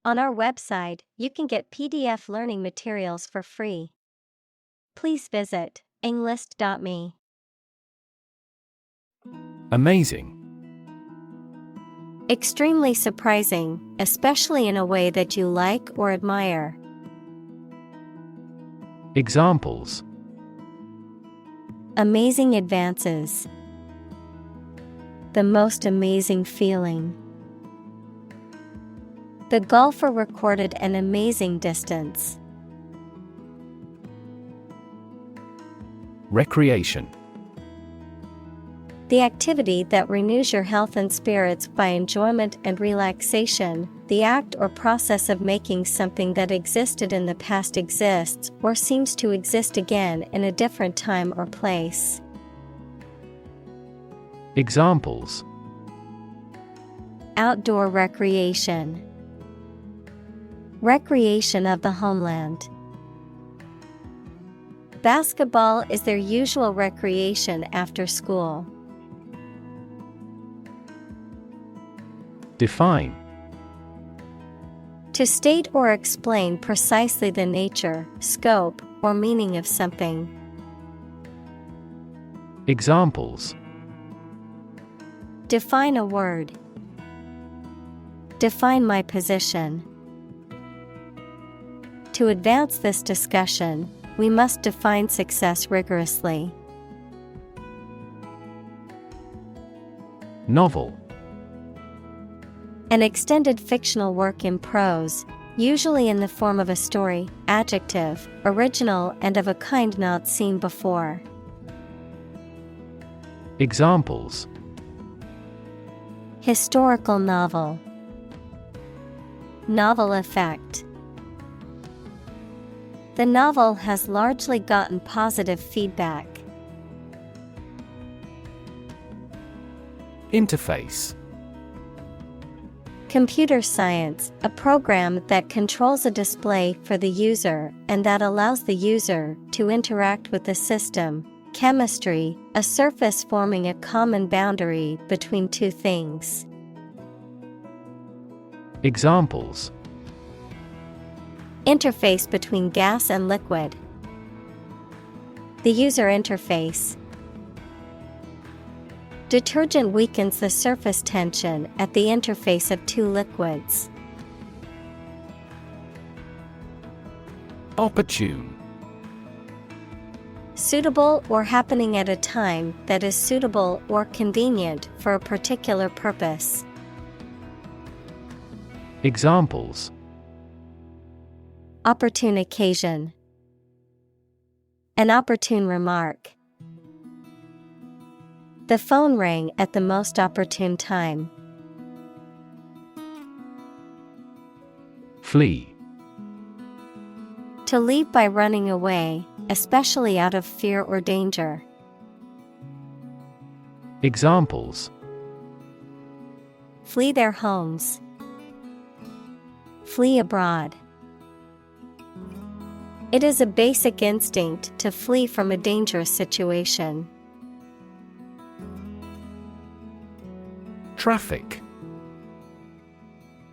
On our website, you can get PDF learning materials for free. Please visit englist.me. Amazing. Extremely surprising, especially in a way that you like or admire. Examples: Amazing advances. The most amazing feeling. The golfer recorded an amazing distance. Recreation. The activity that renews your health and spirits by enjoyment and relaxation, the act or process of making something that existed in the past exists or seems to exist again in a different time or place. Examples: Outdoor recreation. Recreation of the homeland. Basketball is their usual recreation after school. Define. To state or explain precisely the nature, scope, or meaning of something. Examples: Define a word. Define my position. To advance this discussion, we must define success rigorously. Novel. An extended fictional work in prose, usually in the form of a story. Adjective, original and of a kind not seen before. Examples: Historical novel. Novel effect. The novel has largely gotten positive feedback. Interface. Computer science, a program that controls a display for the user and that allows the user to interact with the system. Chemistry, a surface forming a common boundary between two things. Examples: Interface between gas and liquid. The user interface. Detergent weakens the surface tension at the interface of two liquids. Opportune. Suitable or happening at a time that is suitable or convenient for a particular purpose. Examples: Opportune occasion. An opportune remark. The phone rang at the most opportune time. Flee. To leave by running away, especially out of fear or danger. Examples: Flee their homes. Flee abroad. It is a basic instinct to flee from a dangerous situation. Traffic.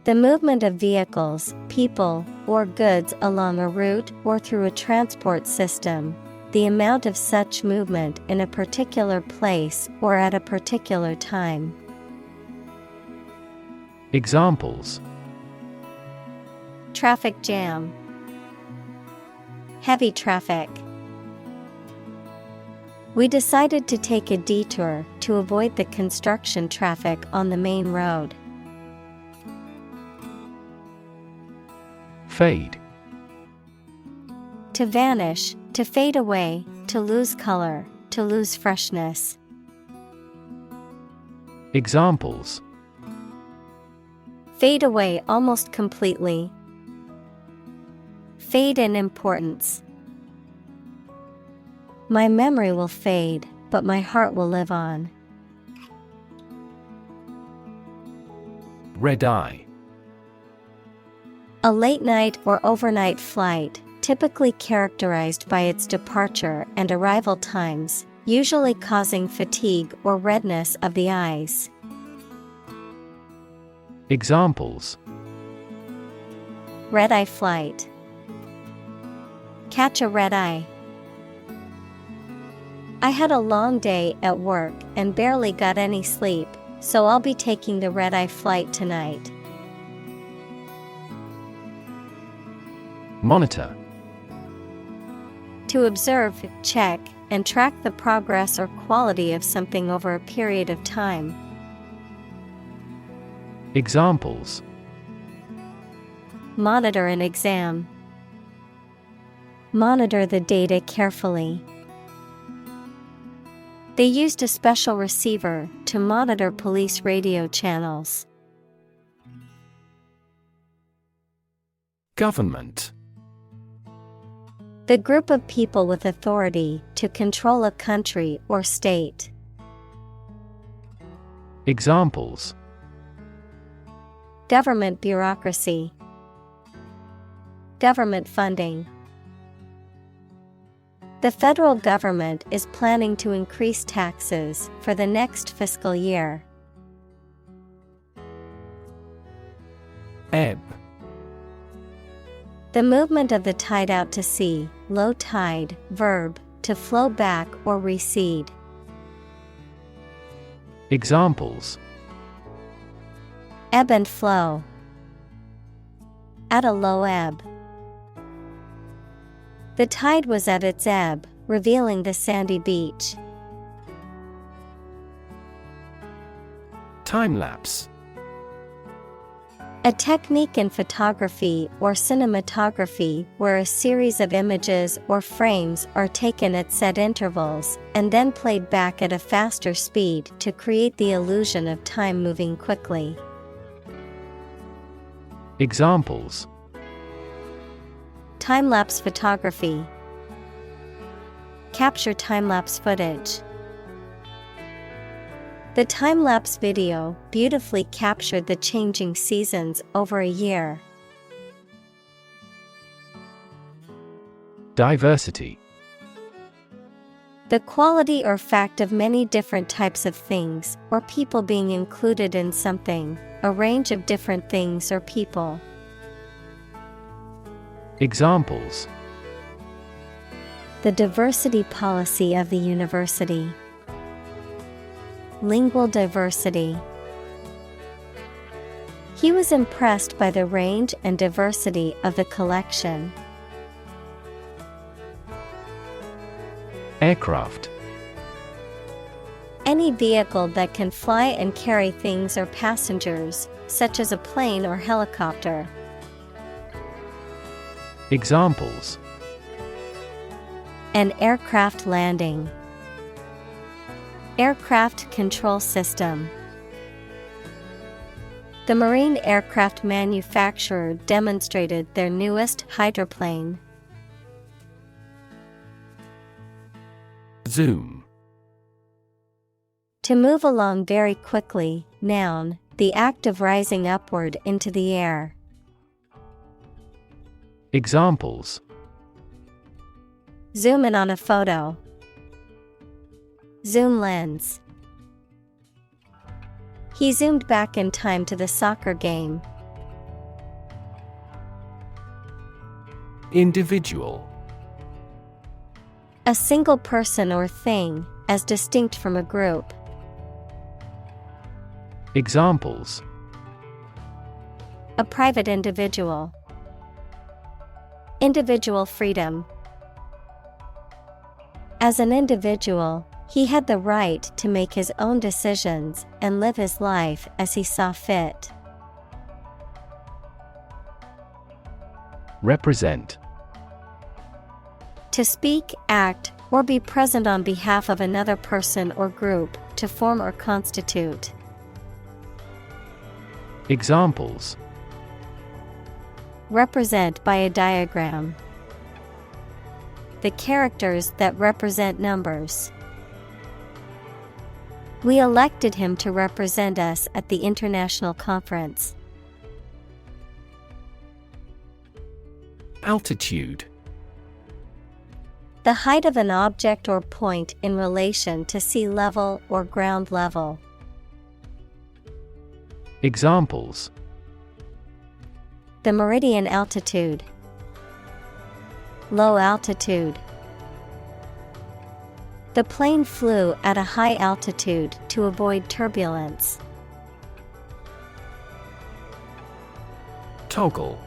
The movement of vehicles, people, or goods along a route or through a transport system. The amount of such movement in a particular place or at a particular time. Examples: Traffic jam. Heavy traffic. We decided to take a detour to avoid the construction traffic on the main road. Fade. To vanish, to fade away, to lose color, to lose freshness. Examples: Fade away almost completely. Fade in importance. My memory will fade, but my heart will live on. Red eye. A late night or overnight flight, typically characterized by its departure and arrival times, usually causing fatigue or redness of the eyes. Examples: red-eye flight. Catch a red-eye. I had a long day at work and barely got any sleep, so I'll be taking the red-eye flight tonight. Monitor. To observe, check, and track the progress or quality of something over a period of time. Examples: Monitor an exam. Monitor the data carefully. They used a special receiver to monitor police radio channels. Government. The group of people with authority to control a country or state. Examples: Government bureaucracy. Government funding. The federal government is planning to increase taxes for the next fiscal year. Ebb. The movement of the tide out to sea, low tide, verb, to flow back or recede. Examples: Ebb and flow. At a low ebb. The tide was at its ebb, revealing the sandy beach. Time-lapse. A technique in photography or cinematography where a series of images or frames are taken at set intervals and then played back at a faster speed to create the illusion of time moving quickly. Examples: Time-lapse photography. Capture time-lapse footage. The time-lapse video beautifully captured the changing seasons over a year. Diversity. The quality or fact of many different types of things or people being included in something, a range of different things or people. Examples: The diversity policy of the university. Lingual diversity. He was impressed by the range and diversity of the collection. Aircraft. Any vehicle that can fly and carry things or passengers, such as a plane or helicopter. Examples: An aircraft landing. Aircraft control system. The marine aircraft manufacturer demonstrated their newest hydroplane. Zoom. To move along very quickly, noun, the act of rising upward into the air. Examples: Zoom in on a photo. Zoom lens. He zoomed back in time to the soccer game. Individual. A single person or thing, as distinct from a group. Examples: A private individual. Individual freedom. As an individual, he had the right to make his own decisions and live his life as he saw fit. Represent. To speak, act, or be present on behalf of another person or group, to form or constitute. Examples: Represent by a diagram. The characters that represent numbers. We elected him to represent us at the international conference. Altitude. The height of an object or point in relation to sea level or ground level. Examples: The meridian altitude. Low altitude. The plane flew at a high altitude to avoid turbulence. Toggle.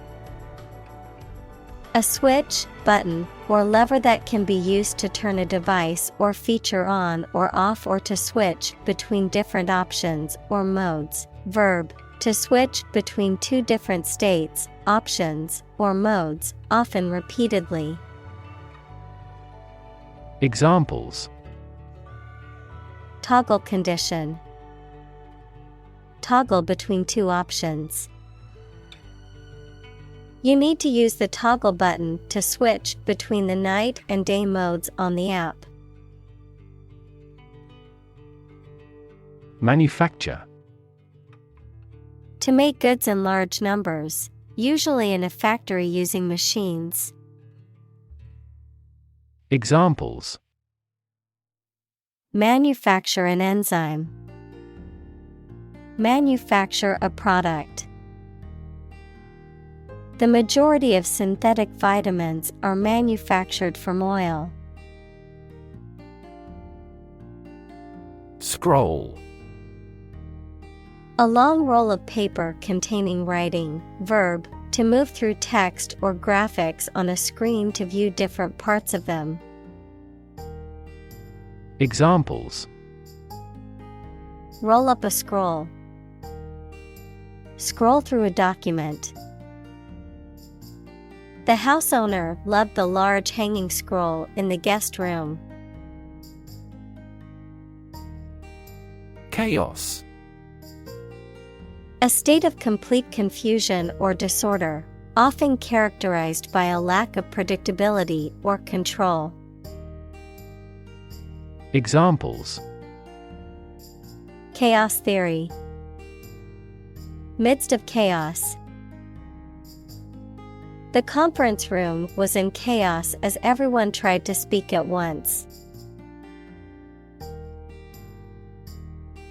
A switch, button, or lever that can be used to turn a device or feature on or off or to switch between different options or modes. Verb, to switch between two different states, options, or modes, often repeatedly. Examples: Toggle condition. Toggle between two options. You need to use the toggle button to switch between the night and day modes on the app. Manufacture. To make goods in large numbers, usually in a factory using machines. Examples: Manufacture an enzyme. Manufacture a product. The majority of synthetic vitamins are manufactured from oil. Scroll. A long roll of paper containing writing. Verb, to move through text or graphics on a screen to view different parts of them. Examples: Roll up a scroll. Scroll through a document. The house owner loved the large hanging scroll in the guest room. Chaos. A state of complete confusion or disorder, often characterized by a lack of predictability or control. Examples: Chaos theory. Midst of chaos. The conference room was in chaos as everyone tried to speak at once.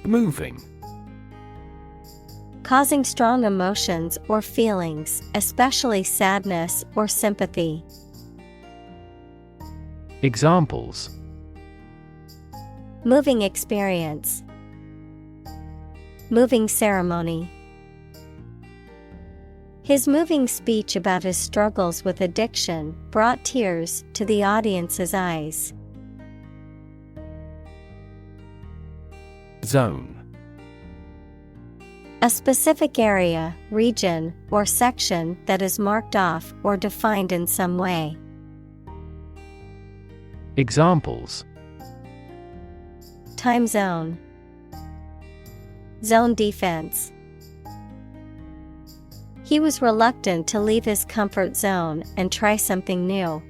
Moving. Causing strong emotions or feelings, especially sadness or sympathy. Examples: Moving experience. Moving ceremony. His moving speech about his struggles with addiction brought tears to the audience's eyes. Zone. A specific area, region, or section that is marked off or defined in some way. Examples: Time zone. Zone defense. He was reluctant to leave his comfort zone and try something new.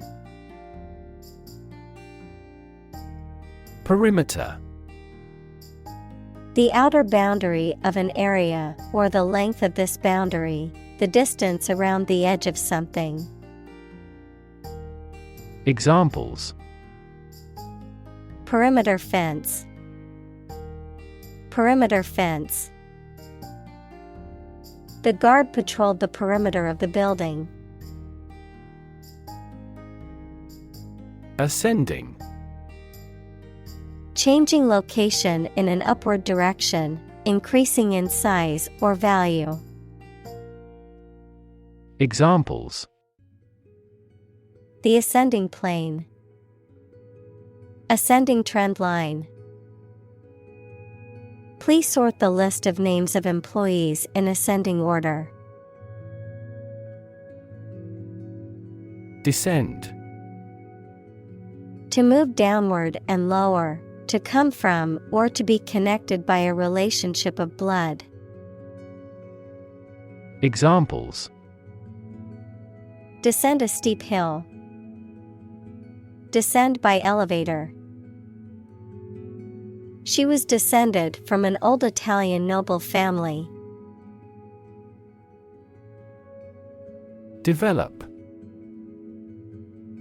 Perimeter. The outer boundary of an area or the length of this boundary, the distance around the edge of something. Examples: Perimeter fence. Perimeter fence. The guard patrolled the perimeter of the building. Ascending. Changing location in an upward direction, increasing in size or value. Examples: The ascending plane. Ascending trend line. Please sort the list of names of employees in ascending order. Descend. To move downward and lower, to come from or to be connected by a relationship of blood. Examples: Descend a steep hill. Descend by elevator. She was descended from an old Italian noble family. Develop.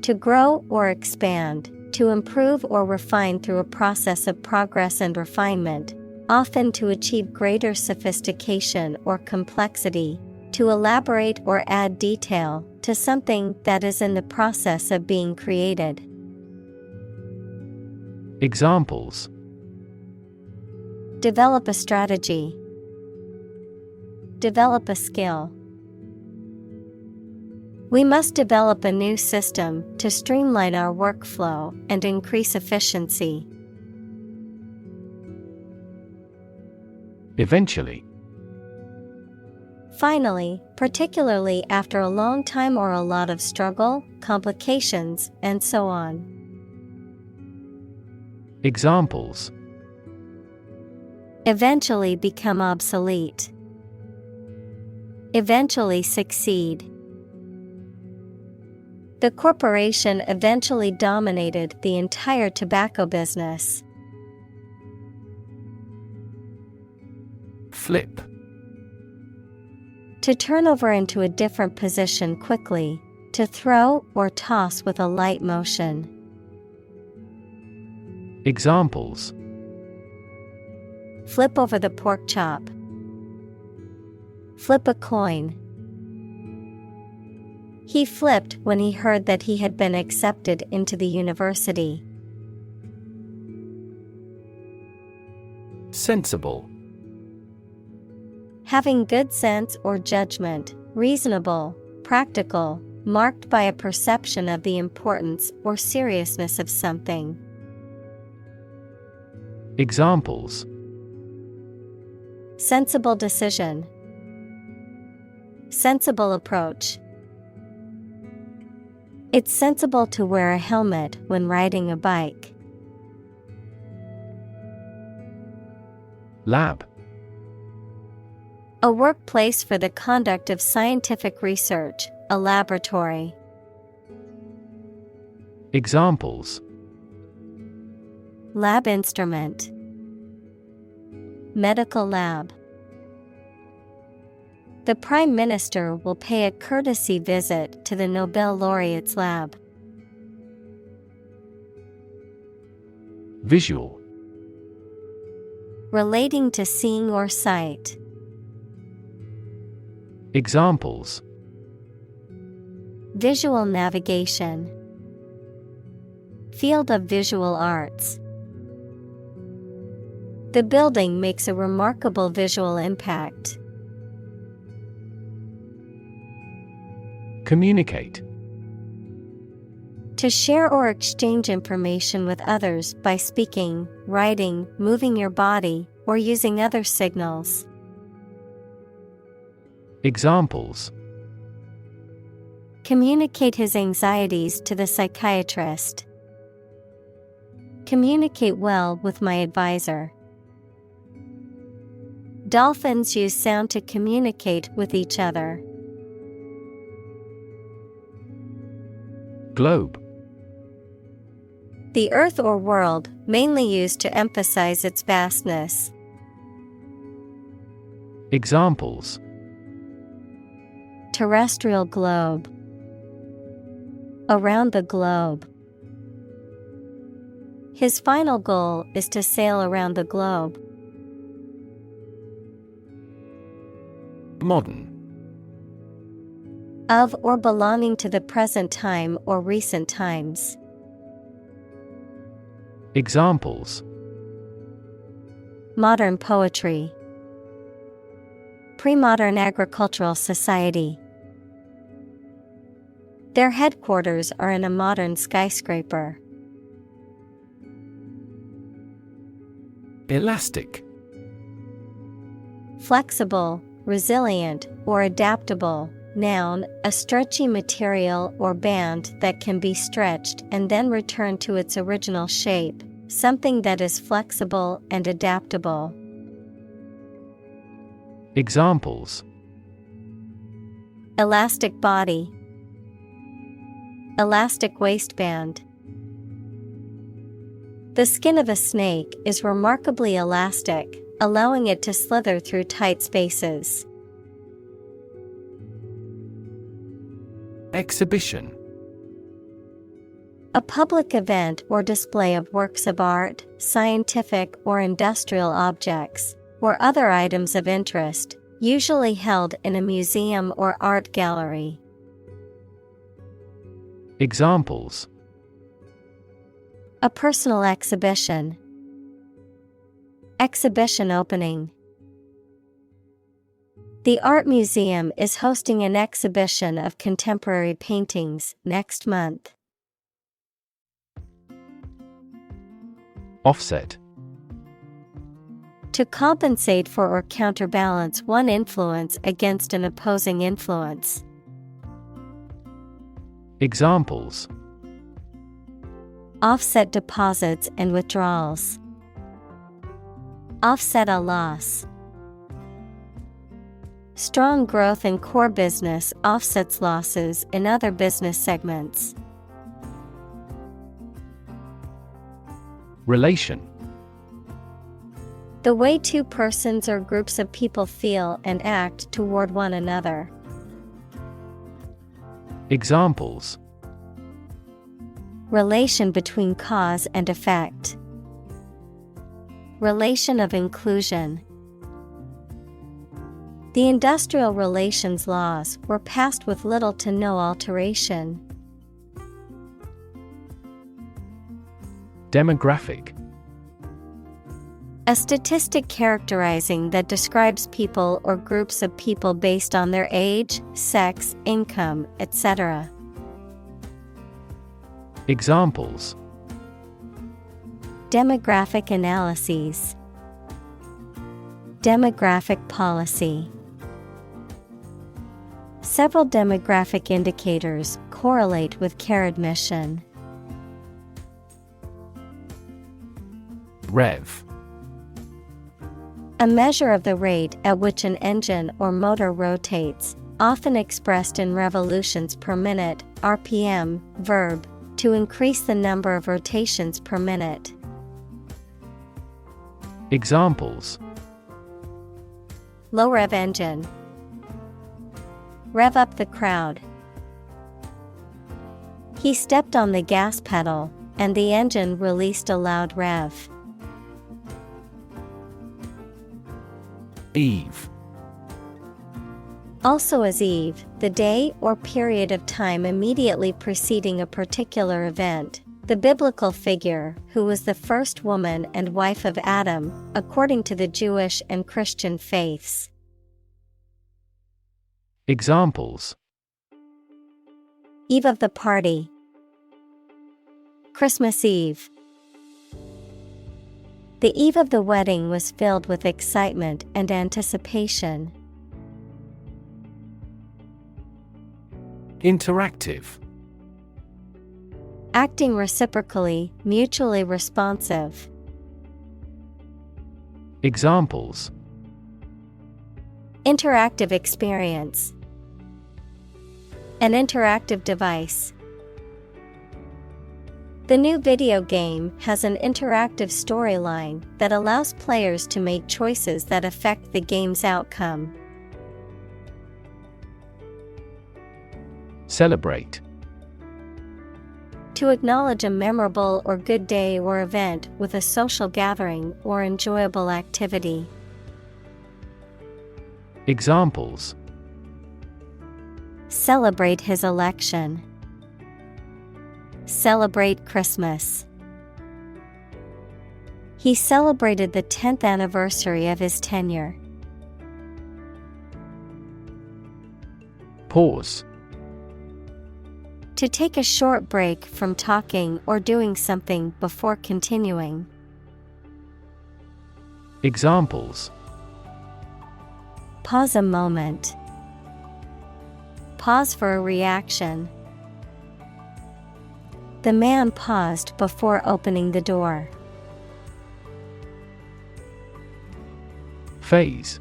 To grow or expand, to improve or refine through a process of progress and refinement, often to achieve greater sophistication or complexity, to elaborate or add detail to something that is in the process of being created. Examples: Develop a strategy. Develop a skill. We must develop a new system to streamline our workflow and increase efficiency. Eventually. Finally, particularly after a long time or a lot of struggle, complications, and so on. Examples: Eventually become obsolete. Eventually succeed. The corporation eventually dominated the entire tobacco business. Flip. To turn over into a different position quickly, to throw or toss with a light motion. Examples: Flip over the pork chop. Flip a coin. He flipped when he heard that he had been accepted into the university. Sensible. Having good sense or judgment, reasonable, practical, marked by a perception of the importance or seriousness of something. Examples: Sensible decision. Sensible approach. It's sensible to wear a helmet when riding a bike. Lab. A workplace for the conduct of scientific research, a laboratory. Examples: Lab instrument. Medical lab. The Prime Minister will pay a courtesy visit to the Nobel laureate's lab. Visual. Relating to seeing or sight. Examples: Visual navigation. Field of visual arts. The building makes a remarkable visual impact. Communicate. To share or exchange information with others by speaking, writing, moving your body, or using other signals. Examples: Communicate his anxieties to the psychiatrist. Communicate well with my advisor. Dolphins use sound to communicate with each other. Globe. The earth or world, mainly used to emphasize its vastness. Examples: Terrestrial globe. Around the globe. His final goal is to sail around the globe. Modern. Of or belonging to the present time or recent times. Examples: Modern poetry. Pre-modern agricultural society. Their headquarters are in a modern skyscraper. Elastic. Flexible, resilient, or adaptable. Noun, a stretchy material or band that can be stretched and then returned to its original shape, something that is flexible and adaptable. Examples: Elastic body. Elastic waistband. The skin of a snake is remarkably elastic, allowing it to slither through tight spaces. Exhibition. A public event or display of works of art, scientific or industrial objects, or other items of interest, Usually held in a museum or art gallery. Examples: A personal exhibition. Exhibition opening. The art museum is hosting an exhibition of contemporary paintings next month. Offset. To compensate for or counterbalance one influence against an opposing influence. Examples: Offset deposits and withdrawals. Offset a loss. Strong growth in core business offsets losses in other business segments. Relation. The way two persons or groups of people feel and act toward one another. Examples: Relation between cause and effect. Relation of inclusion. The industrial relations laws were passed with little to no alteration. Demographic. A statistic characterizing that describes people or groups of people based on their age, sex, income, etc. Examples: Demographic analyses. Demographic policy. Several demographic indicators correlate with care admission. Rev. A measure of the rate at which an engine or motor rotates, often expressed in revolutions per minute, RPM, verb, to increase the number of rotations per minute. Examples: Low rev engine. Rev up the crowd. He stepped on the gas pedal, and the engine released a loud rev. Eve. Also as eve, the day or period of time immediately preceding a particular event, the biblical figure who was the first woman and wife of Adam, according to the Jewish and Christian faiths. Examples: Eve of the party. Christmas Eve. The eve of the wedding was filled with excitement and anticipation. Interactive. Acting reciprocally, mutually responsive. Examples: Interactive experience. An interactive device. The new video game has an interactive storyline that allows players to make choices that affect the game's outcome. Celebrate. To acknowledge a memorable or good day or event with a social gathering or enjoyable activity. Examples: Celebrate his election. Celebrate Christmas. He celebrated the 10th anniversary of his tenure. Pause. To take a short break from talking or doing something before continuing. Examples: Pause a moment. Pause for a reaction. The man paused before opening the door. Phase.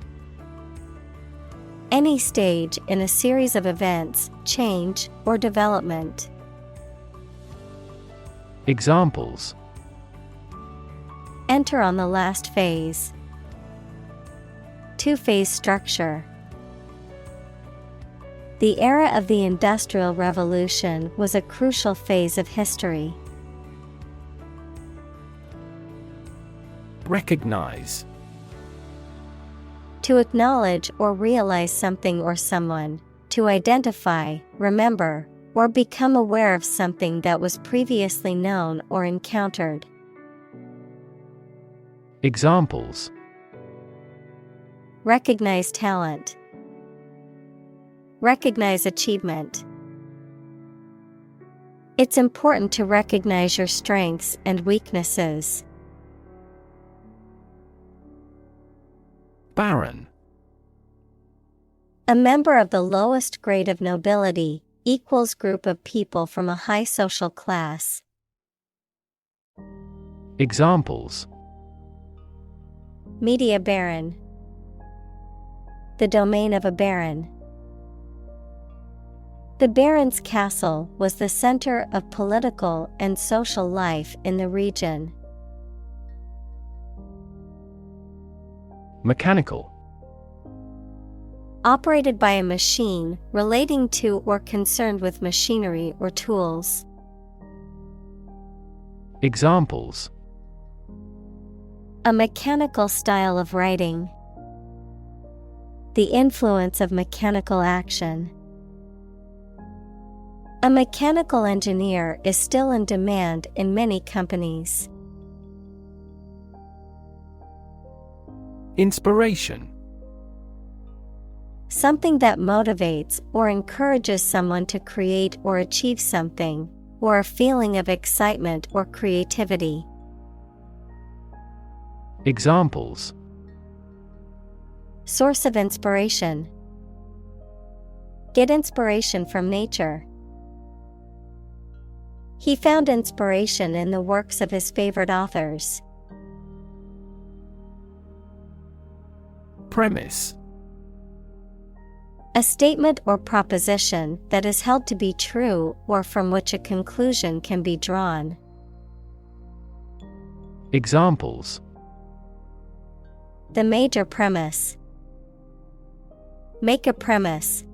Any stage in a series of events, change, or development. Examples: Enter on the last phase. Two-phase structure. The era of the Industrial Revolution was a crucial phase of history. Recognize. To acknowledge or realize something or someone, to identify, remember, or become aware of something that was previously known or encountered. Examples: Recognize talent. Recognize achievement. It's important to recognize your strengths and weaknesses. Baron. A member of the lowest grade of nobility, equals group of people from a high social class. Examples: Media baron. The domain of a baron. The baron's castle was the center of political and social life in the region. Mechanical. Operated by a machine, relating to or concerned with machinery or tools. Examples: A mechanical style of writing. The influence of mechanical action. A mechanical engineer is still in demand in many companies. Inspiration. Something that motivates or encourages someone to create or achieve something, or a feeling of excitement or creativity. Examples: Source of inspiration. Get inspiration from nature. He found inspiration in the works of his favorite authors. Premise. A statement or proposition that is held to be true or from which a conclusion can be drawn. Examples: The major premise. Make a premise.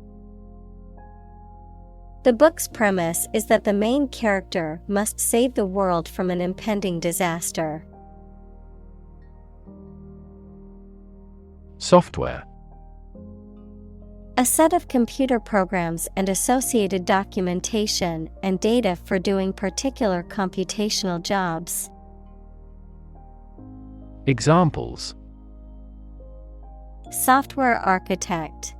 The book's premise is that the main character must save the world from an impending disaster. Software. A set of computer programs and associated documentation and data for doing particular computational jobs. Examples: Software architect.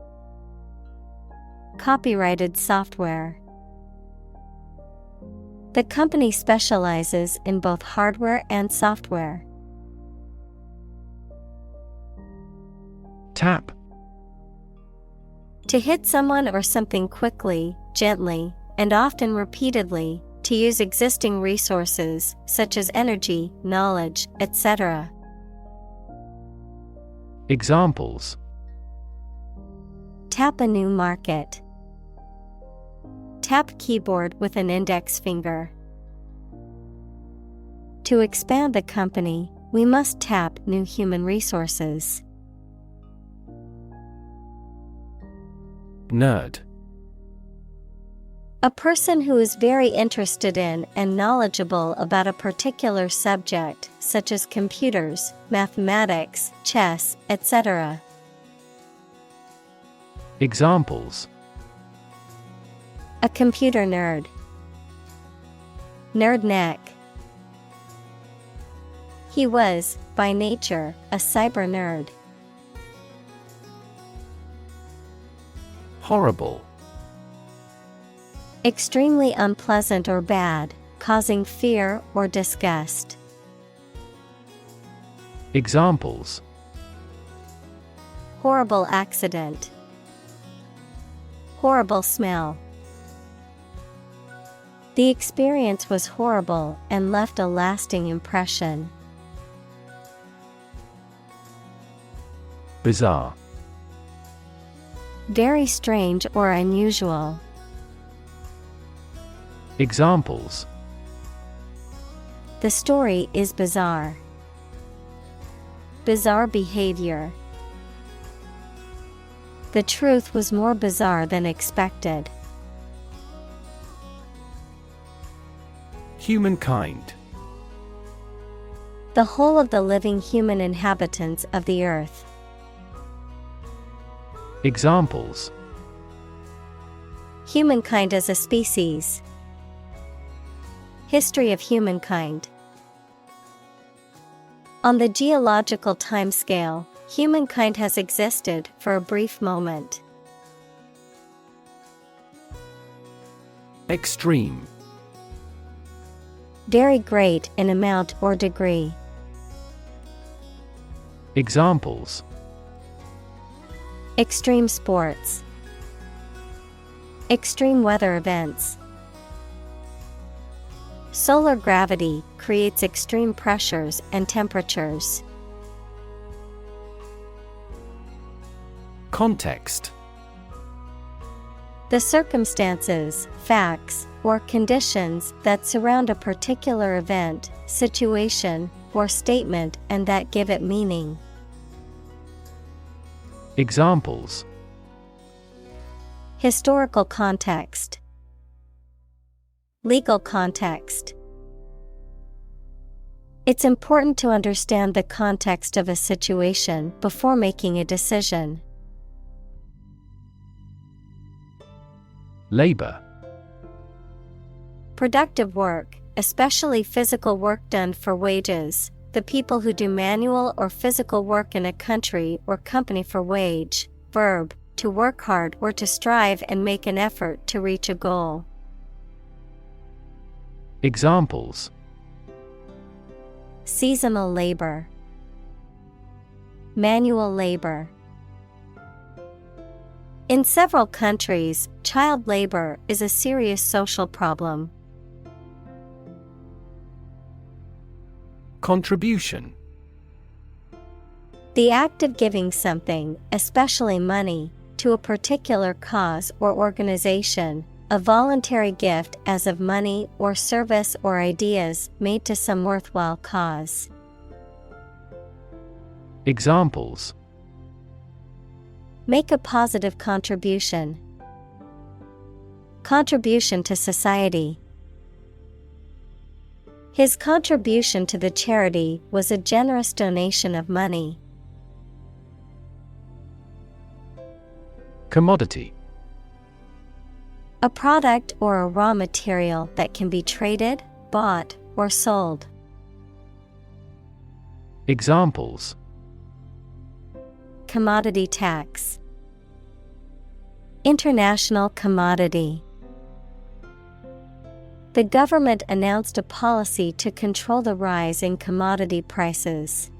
Copyrighted software. The company specializes in both hardware and software. Tap. To hit someone or something quickly, gently, and often repeatedly, to use existing resources, such as energy, knowledge, etc. Examples: Tap a new market. Tap keyboard with an index finger. To expand the company, we must tap new human resources. Nerd. A person who is very interested in and knowledgeable about a particular subject, such as computers, mathematics, chess, etc. Examples: A computer nerd. Nerd neck. He was, by nature, a cyber nerd. Horrible. Extremely unpleasant or bad, causing fear or disgust. Examples: Horrible accident. Horrible smell. The experience was horrible and left a lasting impression. Bizarre. Very strange or unusual. Examples: The story is bizarre. Bizarre behavior. The truth was more bizarre than expected. Humankind. The whole of the living human inhabitants of the earth. Examples: Humankind as a species. History of humankind. On the geological timescale, humankind has existed for a brief moment. Extreme. Very great in amount or degree. Examples: Extreme sports. Extreme weather events. Solar gravity creates extreme pressures and temperatures. Context. The circumstances, facts, or conditions that surround a particular event, situation, or statement and that give it meaning. Examples: Historical context. Legal context. It's important to understand the context of a situation before making a decision. Labor. Productive work, especially physical work done for wages, the people who do manual or physical work in a country or company for wage. Verb, to work hard or to strive and make an effort to reach a goal. Examples: Seasonal labor. Manual labor. In several countries, child labor is a serious social problem. Contribution. The act of giving something, especially money, to a particular cause or organization, a voluntary gift as of money or service or ideas made to some worthwhile cause. Examples: Make a positive contribution. Contribution to society. His contribution to the charity was a generous donation of money. Commodity. A product or a raw material that can be traded, bought, or sold. Examples: Commodity tax. International commodity. The government announced a policy to control the rise in commodity prices.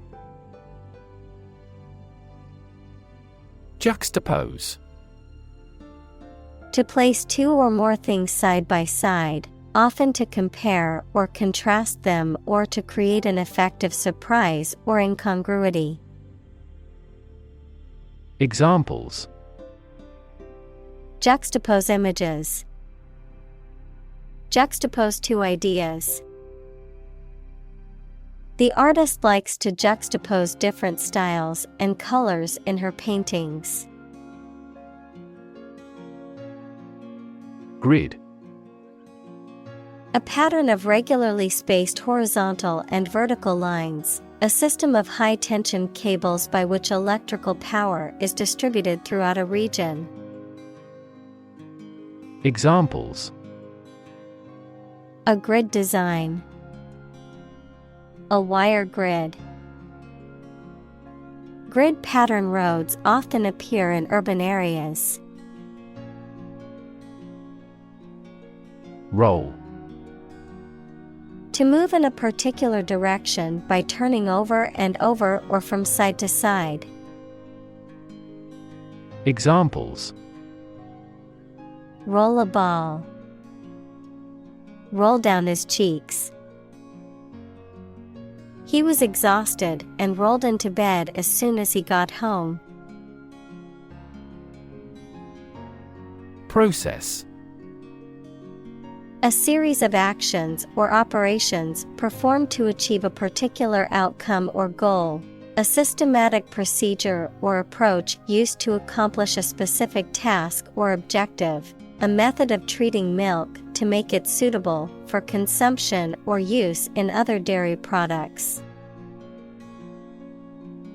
Juxtapose. To place two or more things side by side, often to compare or contrast them or to create an effect of surprise or incongruity. Examples: Juxtapose images. Juxtapose two ideas. The artist likes to juxtapose different styles and colors in her paintings. Grid. A pattern of regularly spaced horizontal and vertical lines, a system of high-tension cables by which electrical power is distributed throughout a region. Examples: A grid design. A wire grid. Grid pattern roads often appear in urban areas. Roll. To move in a particular direction by turning over and over or from side to side. Examples: Roll a ball. Roll down his cheeks. He was exhausted and rolled into bed as soon as he got home. Process. A series of actions or operations performed to achieve a particular outcome or goal. A systematic procedure or approach used to accomplish a specific task or objective. A method of treating milk to make it suitable for consumption or use in other dairy products.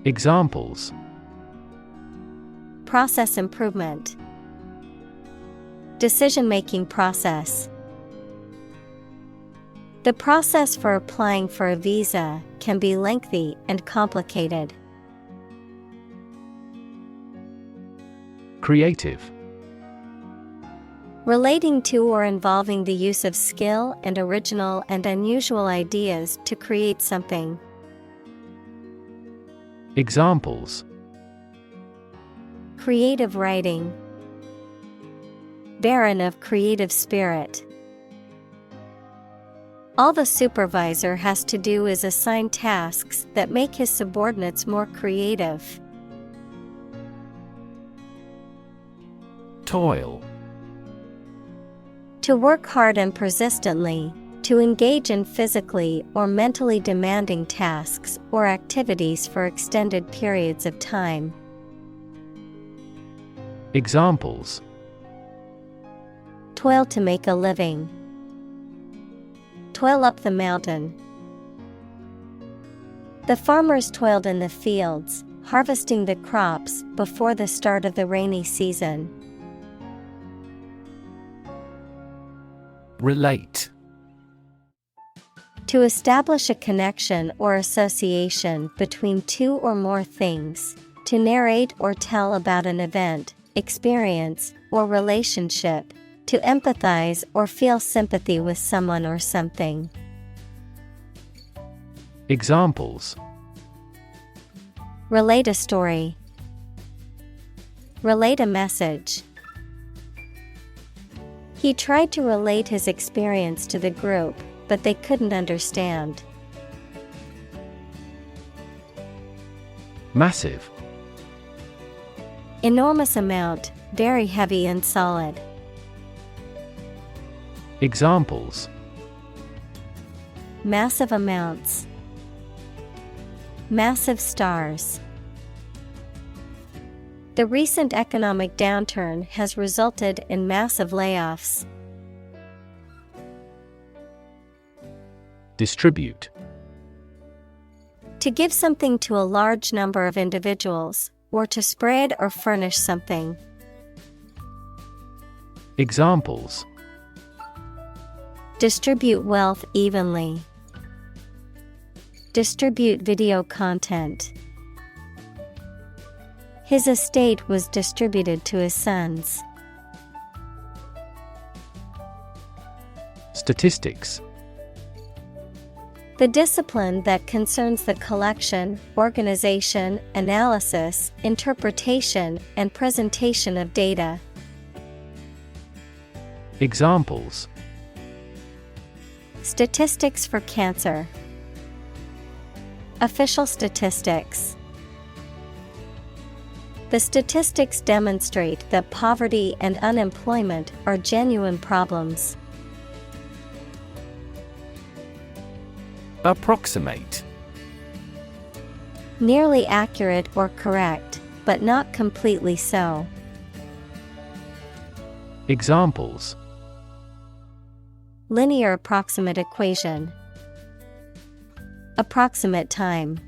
Examples: process improvement. Decision-making process. The process for applying for a visa can be lengthy and complicated. Creative. Relating to or involving the use of skill and original and unusual ideas to create something. Examples: creative writing, barren of creative spirit. All the supervisor has to do is assign tasks that make his subordinates more creative. Toil. To work hard and persistently, to engage in physically or mentally demanding tasks or activities for extended periods of time. Examples: toil to make a living, toil up the mountain. The farmers toiled in the fields, harvesting the crops before the start of the rainy season. Relate. To establish a connection or association between two or more things, to narrate or tell about an event, experience, or relationship, to empathize or feel sympathy with someone or something. Examples: relate a story, relate a message. He tried to relate his experience to the group, but they couldn't understand. Massive. Enormous amount, very heavy and solid. Examples: massive amounts, massive stars. The recent economic downturn has resulted in massive layoffs. Distribute. To give something to a large number of individuals, or to spread or furnish something. Examples: distribute wealth evenly, distribute video content. His estate was distributed to his sons. Statistics. The discipline that concerns the collection, organization, analysis, interpretation, and presentation of data. Examples: statistics for cancer, official statistics. The statistics demonstrate that poverty and unemployment are genuine problems. Approximate. Nearly accurate or correct, but not completely so. Examples: linear approximate equation, approximate time.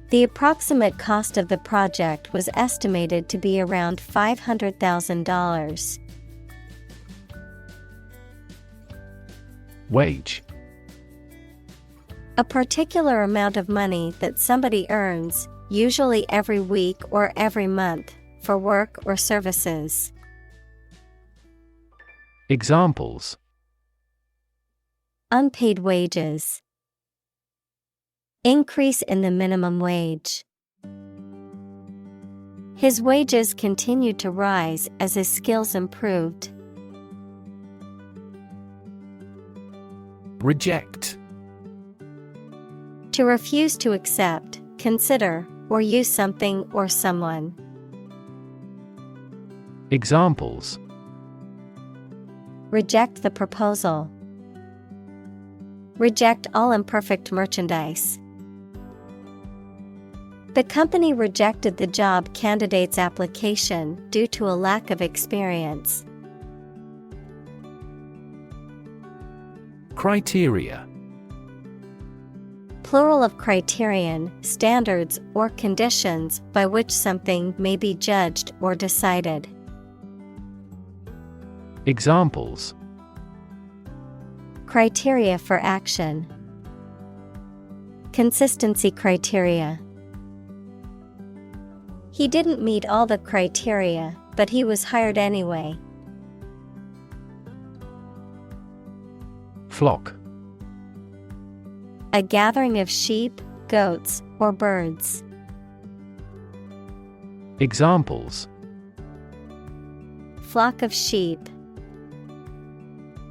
The approximate cost of the project was estimated to be around $500,000. Wage. A particular amount of money that somebody earns, usually every week or every month, for work or services. Examples: unpaid wages, increase in the minimum wage. His wages continued to rise as his skills improved. Reject. To refuse to accept, consider, or use something or someone. Examples: reject the proposal, reject all imperfect merchandise. The company rejected the job candidate's application due to a lack of experience. Criteria. Plural of criterion, standards, or conditions by which something may be judged or decided. Examples: Criteria for action. Consistency criteria. He didn't meet all the criteria, but he was hired anyway. Flock. A gathering of sheep, goats, or birds. Examples: Flock of sheep.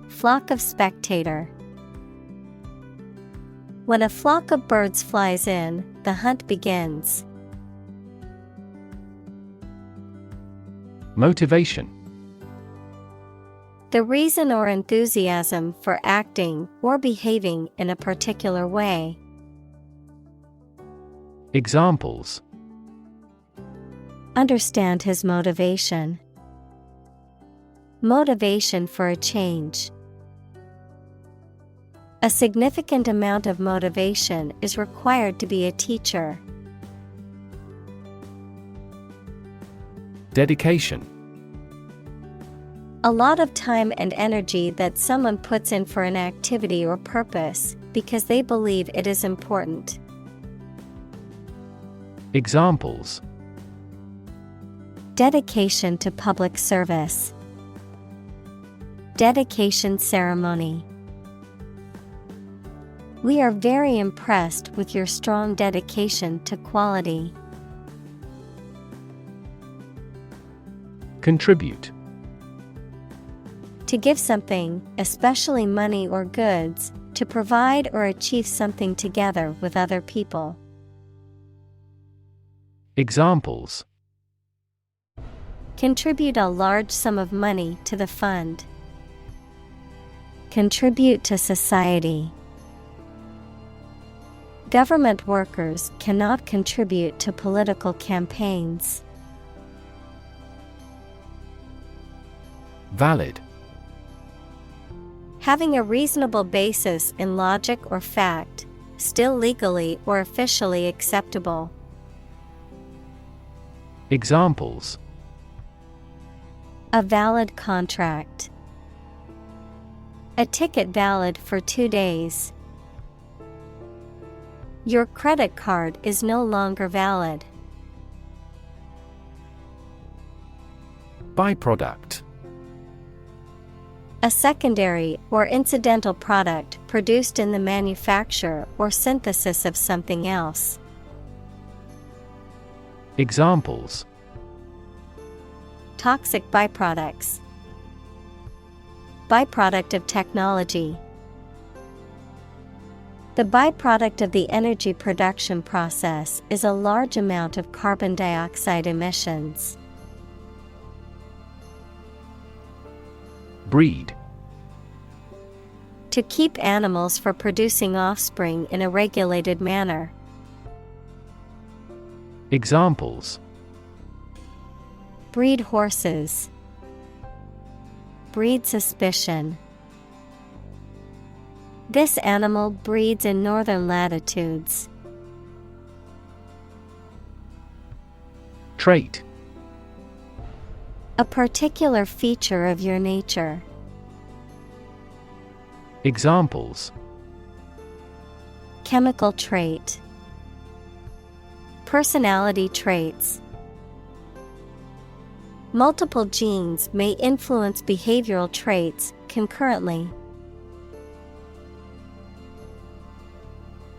Flock of spectator. When a flock of birds flies in, the hunt begins. Motivation. The reason or enthusiasm for acting or behaving in a particular way. Examples: Understand his motivation. Motivation for a change. A significant amount of motivation is required to be a teacher. Dedication. A lot of time and energy that someone puts in for an activity or purpose because they believe it is important. Examples: Dedication to public service. Dedication ceremony. We are very impressed with your strong dedication to quality. Contribute. To give something, especially money or goods, to provide or achieve something together with other people. Examples: Contribute a large sum of money to the fund. Contribute to society. Government workers cannot contribute to political campaigns. Valid. Having a reasonable basis in logic or fact, still legally or officially acceptable. Examples: A valid contract. A ticket valid for 2 days. Your credit card is no longer valid. Byproduct. A secondary or incidental product produced in the manufacture or synthesis of something else. Examples: Toxic byproducts. Byproduct of technology. The byproduct of the energy production process is a large amount of carbon dioxide emissions. Breed. To keep animals for producing offspring in a regulated manner. Examples: Breed horses. Breed suspicion. This animal breeds in northern latitudes. Trait. A particular feature of your nature. Examples: Chemical trait. Personality traits. Multiple genes may influence behavioral traits concurrently.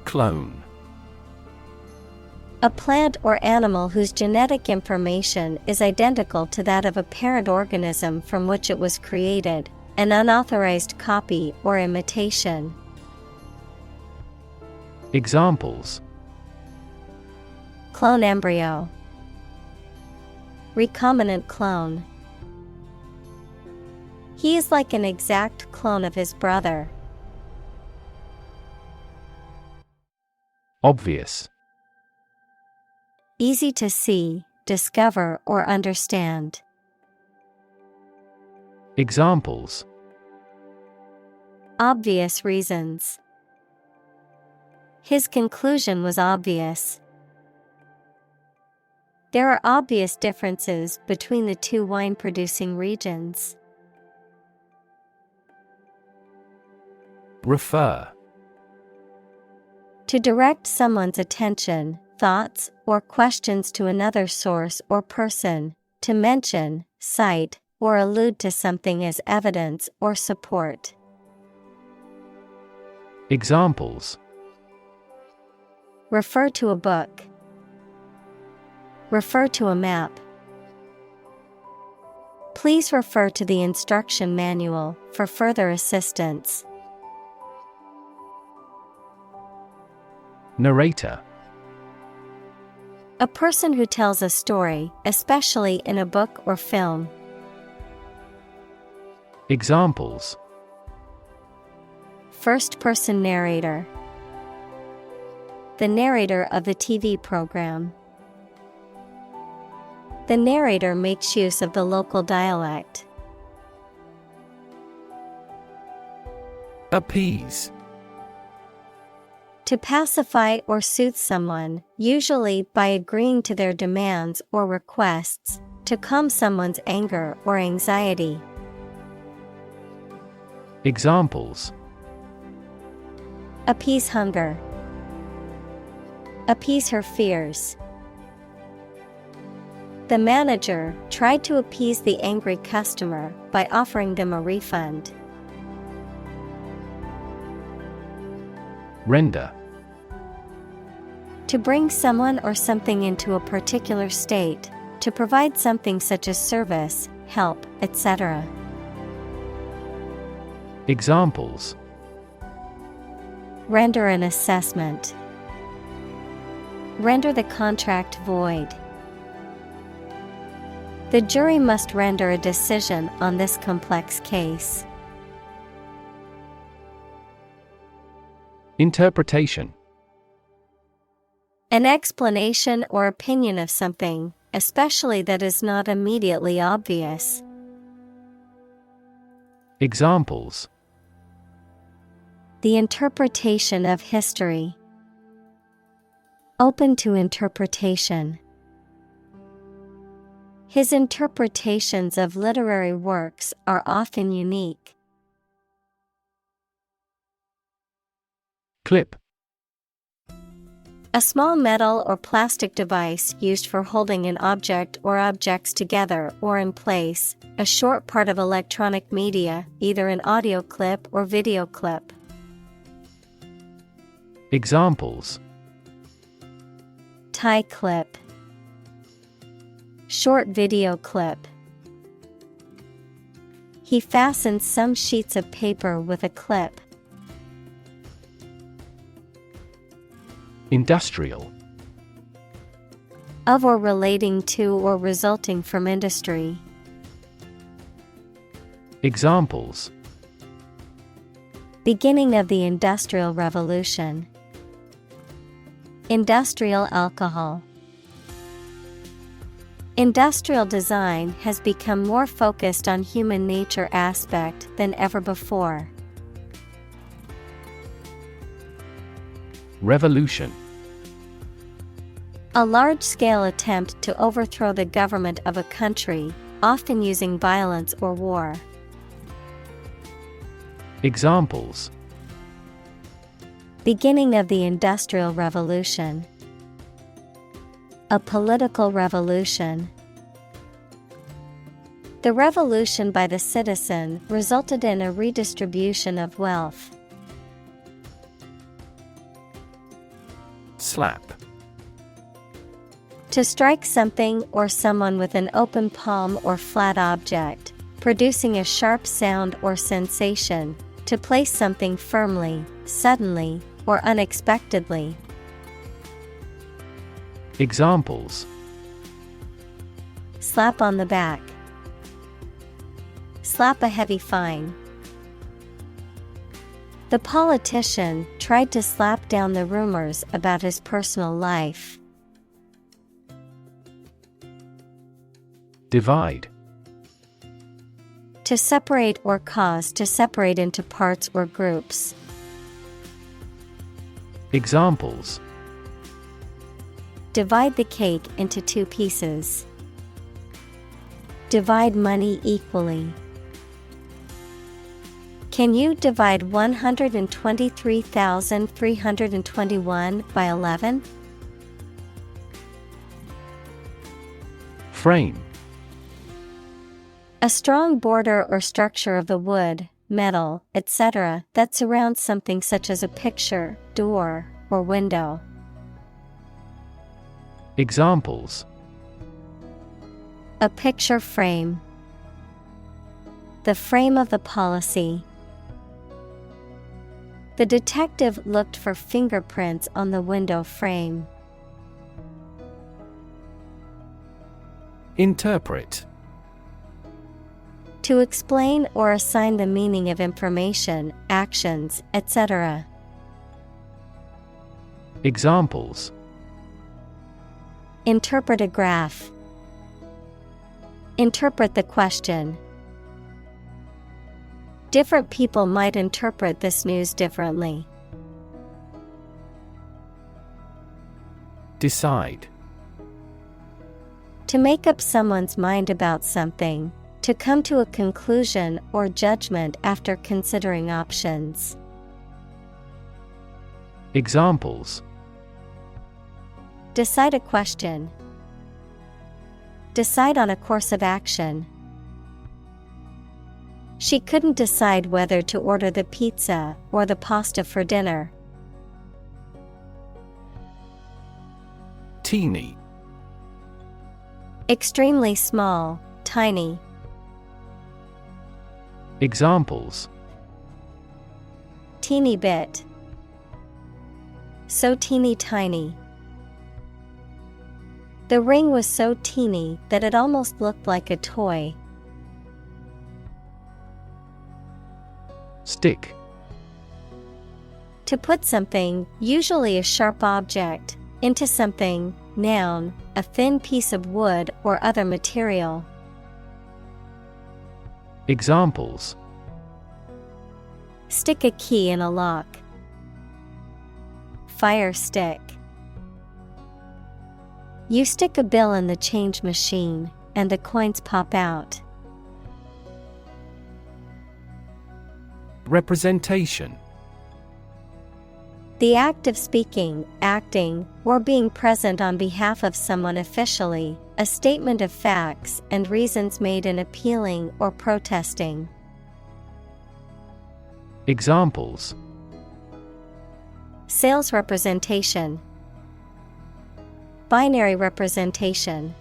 Clone. A plant or animal whose genetic information is identical to that of a parent organism from which it was created, an unauthorized copy or imitation. Examples: Clone embryo. Recombinant clone. He is like an exact clone of his brother. Obvious. Easy to see, discover, or understand. Examples: Obvious reasons. His conclusion was obvious. There are obvious differences between the two wine-producing regions. Refer. To direct someone's attention, thoughts, or questions to another source or person, to mention, cite, or allude to something as evidence or support. Examples. Refer to a book. Refer to a map. Please refer to the instruction manual for further assistance. Narrator. A person who tells a story, especially in a book or film. Examples. First-person narrator. The narrator of the TV program. The narrator makes use of the local dialect. Appease. To pacify or soothe someone, usually by agreeing to their demands or requests, to calm someone's anger or anxiety. Examples. Appease hunger. Appease her fears. The manager tried to appease the angry customer by offering them a refund. Render. To bring someone or something into a particular state, to provide something such as service, help, etc. Examples. Render an assessment. Render the contract void. The jury must render a decision on this complex case. Interpretation. An explanation or opinion of something, especially that is not immediately obvious. Examples. The interpretation of history. Open to interpretation. His interpretations of literary works are often unique. Clip. A small metal or plastic device used for holding an object or objects together or in place, a short part of electronic media, either an audio clip or video clip. Examples. Tie clip. Short video clip. He fastened some sheets of paper with a clip. Industrial. Of or relating to or resulting from industry. Examples. Beginning of the Industrial Revolution. Industrial alcohol. Industrial design has become more focused on human nature aspect than ever before. Revolution. A large-scale attempt to overthrow the government of a country, often using violence or war. Examples. Beginning of the Industrial Revolution. A political revolution. The revolution by the citizen resulted in a redistribution of wealth. Slap. To strike something or someone with an open palm or flat object, producing a sharp sound or sensation, to place something firmly, suddenly, or unexpectedly. Examples. Slap on the back. Slap a heavy fine. The politician tried to slap down the rumors about his personal life. Divide. To separate or cause to separate into parts or groups. Examples: divide the cake into two pieces. Divide money equally. Can you divide 123,321 by 11? Frame. A strong border or structure of the wood, metal, etc. that surrounds something such as a picture, door, or window. Examples: a picture frame. The frame of the policy. The detective looked for fingerprints on the window frame. Interpret. To explain or assign the meaning of information, actions, etc. Examples: interpret a graph. Interpret the question. Different people might interpret this news differently. Decide. To make up someone's mind about something. To come to a conclusion or judgment after considering options. Examples: decide a question. Decide on a course of action. She couldn't decide whether to order the pizza or the pasta for dinner. Teeny. Extremely small, tiny. Examples: teeny bit. So teeny tiny. The ring was so teeny that it almost looked like a toy. Stick. To put something, usually a sharp object, into something, noun, a thin piece of wood or other material. Examples: stick a key in a lock. Fire stick. You stick a bill in the change machine, and the coins pop out. Representation. The act of speaking, acting, or being present on behalf of someone officially, a statement of facts and reasons made in appealing or protesting. Examples: sales representation. Binary representation.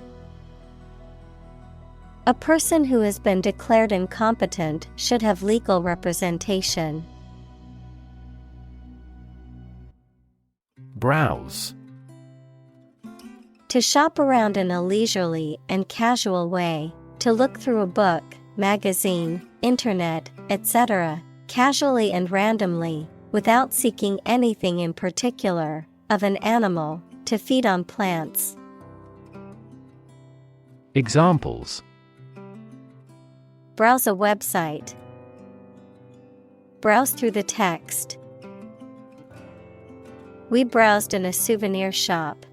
A person who has been declared incompetent should have legal representation. Browse. To shop around in a leisurely and casual way, to look through a book, magazine, internet, etc., casually and randomly, without seeking anything in particular, of an animal, to feed on plants. Examples: browse a website. Browse through the text. We browsed in a souvenir shop.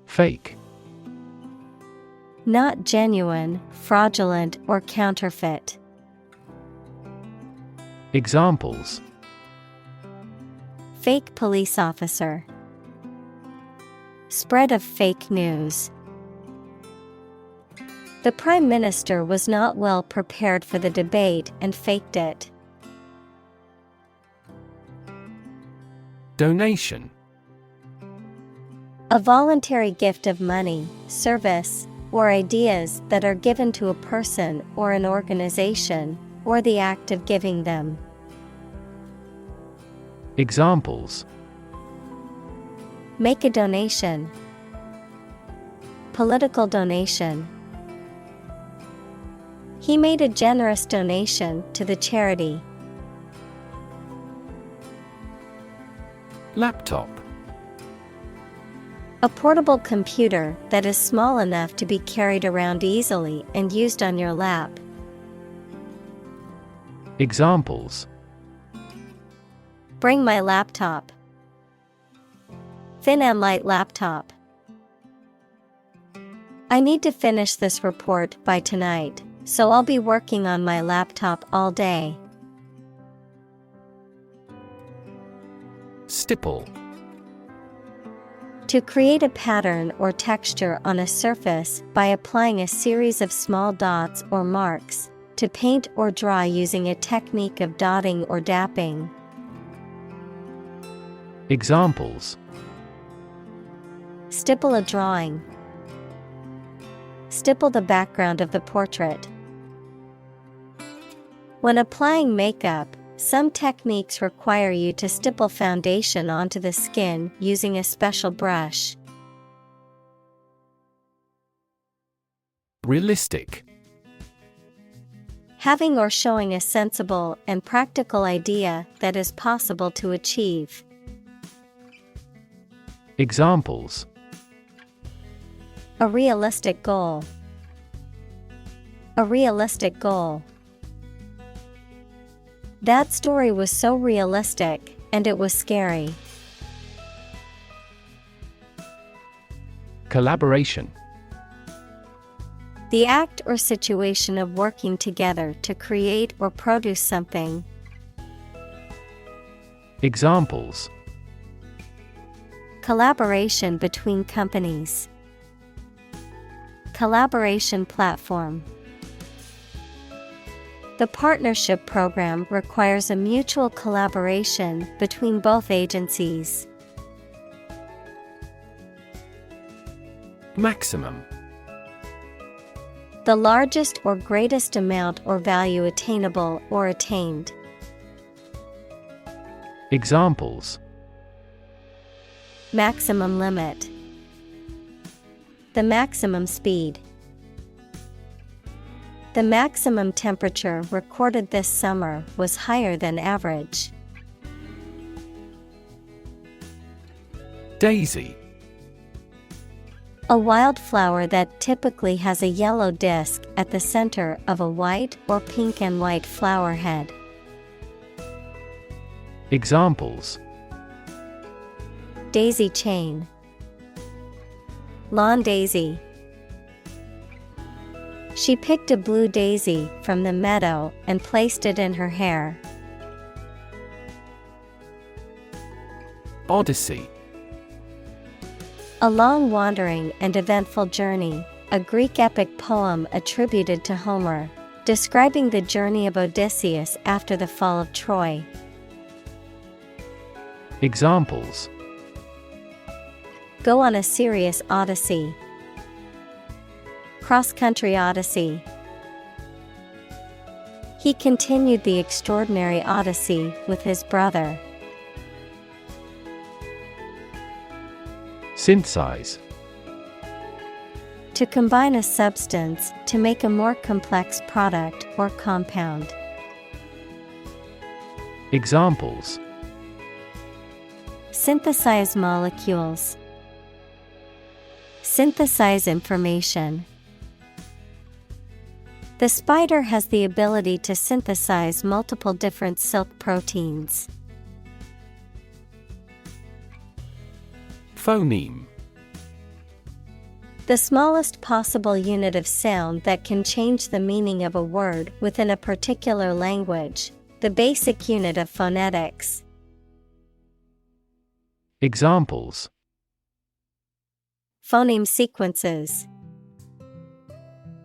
Fake. Not genuine, fraudulent, or counterfeit. Examples: fake police officer. Spread of fake news. The Prime Minister was not well prepared for the debate and faked it. Donation. A voluntary gift of money, service, or ideas that are given to a person or an organization, or the act of giving them. Examples: make a donation. Political donation. He made a generous donation to the charity. Laptop. A portable computer that is small enough to be carried around easily and used on your lap. Examples: Bring my laptop. Thin and light laptop. I need to finish this report by tonight, so I'll be working on my laptop all day. Stipple. To create a pattern or texture on a surface by applying a series of small dots or marks, to paint or draw using a technique of dotting or dapping. Examples: Stipple a drawing. Stipple the background of the portrait. When applying makeup, some techniques require you to stipple foundation onto the skin using a special brush. Realistic. Having or showing a sensible and practical idea that is possible to achieve. Examples: A realistic goal. A realistic goal. That story was so realistic, and it was scary. Collaboration. The act or situation of working together to create or produce something. Examples: Collaboration between companies. Collaboration platform. The partnership program requires a mutual collaboration between both agencies. Maximum. The largest or greatest amount or value attainable or attained. Examples: Maximum limit. The maximum speed. The maximum temperature recorded this summer was higher than average. Daisy. A wildflower that typically has a yellow disc at the center of a white or pink and white flower head. Examples: Daisy chain. Lawn daisy. She picked a blue daisy from the meadow and placed it in her hair. Odyssey. A long wandering and eventful journey, a Greek epic poem attributed to Homer, describing the journey of Odysseus after the fall of Troy. Examples: Go on a serious odyssey. Cross-country odyssey. He continued the extraordinary odyssey with his brother. Synthesize. To combine a substance to make a more complex product or compound. Examples: Synthesize molecules. Synthesize information. The spider has the ability to synthesize multiple different silk proteins. Phoneme. The smallest possible unit of sound that can change the meaning of a word within a particular language, the basic unit of phonetics. Examples: Phoneme sequences.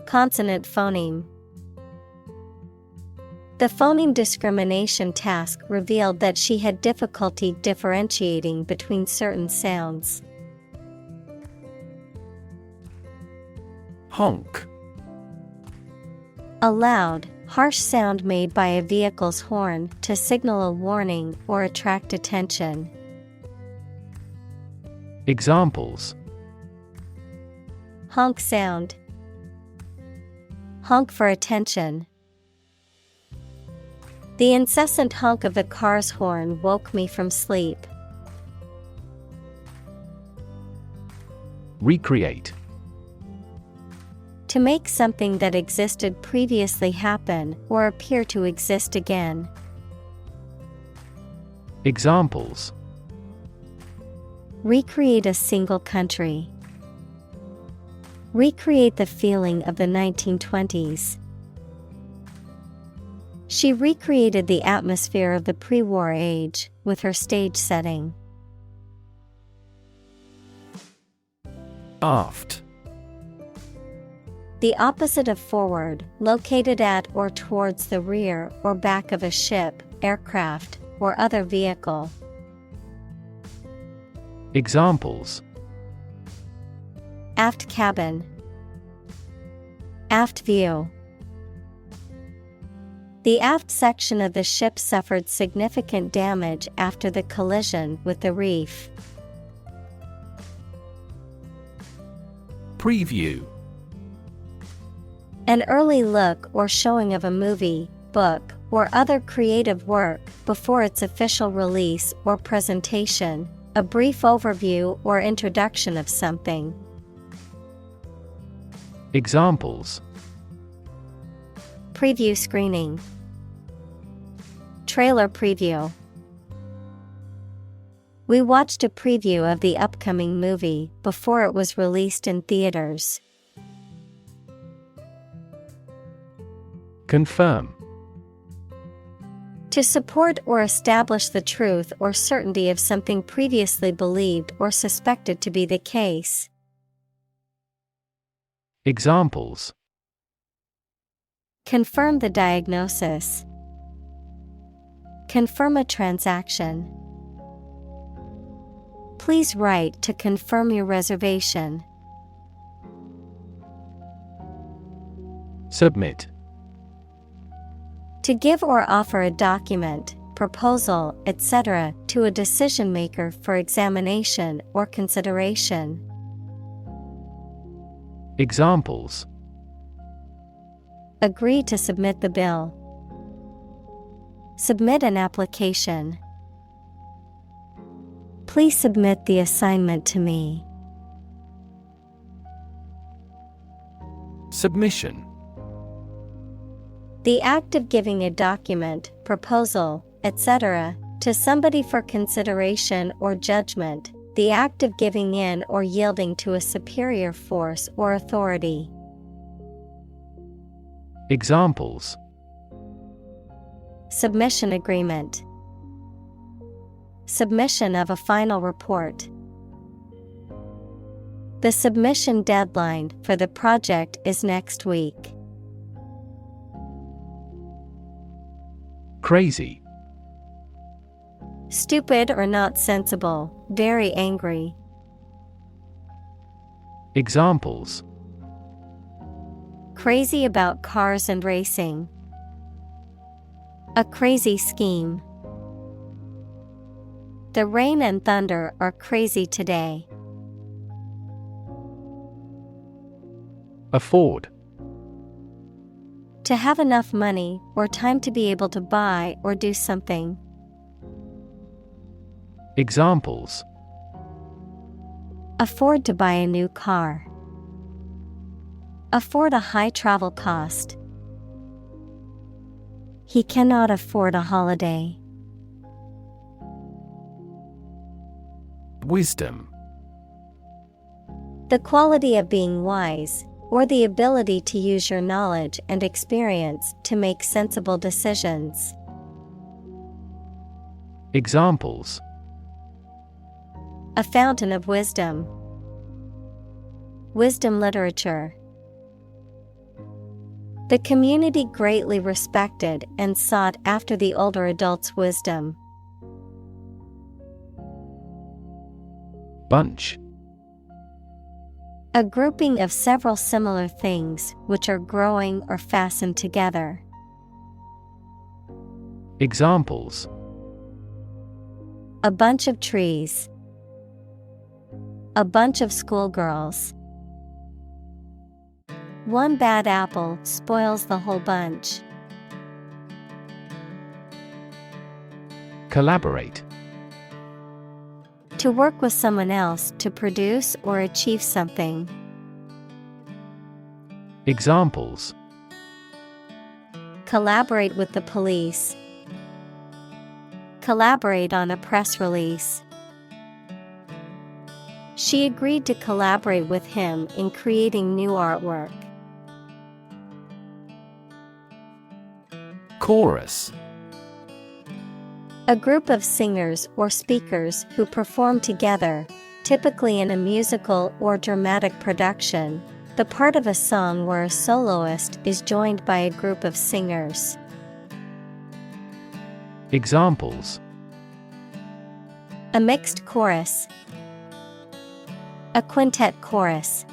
Consonant phoneme. The phoneme discrimination task revealed that she had difficulty differentiating between certain sounds. Honk. A loud, harsh sound made by a vehicle's horn to signal a warning or attract attention. Examples: Honk sound. Honk for attention. The incessant honk of the car's horn woke me from sleep. Recreate. To make something that existed previously happen or appear to exist again. Examples: Recreate a single country. Recreate the feeling of the 1920s. She recreated the atmosphere of the pre-war age with her stage setting. Aft. The opposite of forward, located at or towards the rear or back of a ship, aircraft, or other vehicle. Examples: Aft cabin. Aft view. The aft section of the ship suffered significant damage after the collision with the reef. Preview. An early look or showing of a movie, book, or other creative work before its official release or presentation, a brief overview or introduction of something. Examples: Preview screening. Trailer preview. We watched a preview of the upcoming movie before it was released in theaters. Confirm. To support or establish the truth or certainty of something previously believed or suspected to be the case. Examples: Confirm the diagnosis. Confirm a transaction. Please write to confirm your reservation. Submit. To give or offer a document, proposal, etc., to a decision maker for examination or consideration. Examples: Agree to submit the bill. Submit an application. Please submit the assignment to me. Submission. The act of giving a document, proposal, etc., to somebody for consideration or judgment, the act of giving in or yielding to a superior force or authority. Examples: Submission agreement. Submission of a final report. The submission deadline for the project is next week. Crazy. Stupid or not sensible, very angry. Examples: Crazy about cars and racing. A crazy scheme. The rain and thunder are crazy today. Afford. To have enough money or time to be able to buy or do something. Examples: Afford to buy a new car. Afford a high travel cost. He cannot afford a holiday. Wisdom. The quality of being wise, or the ability to use your knowledge and experience to make sensible decisions. Examples: A fountain of wisdom. Wisdom literature. The community greatly respected and sought after the older adult's wisdom. Bunch. A grouping of several similar things which are growing or fastened together. Examples: A bunch of trees. A bunch of schoolgirls. One bad apple spoils the whole bunch. Collaborate. To work with someone else to produce or achieve something. Examples: Collaborate with the police. Collaborate on a press release. She agreed to collaborate with him in creating new artwork. Chorus. A group of singers or speakers who perform together, typically in a musical or dramatic production, the part of a song where a soloist is joined by a group of singers. Examples: A mixed chorus. A quintet chorus.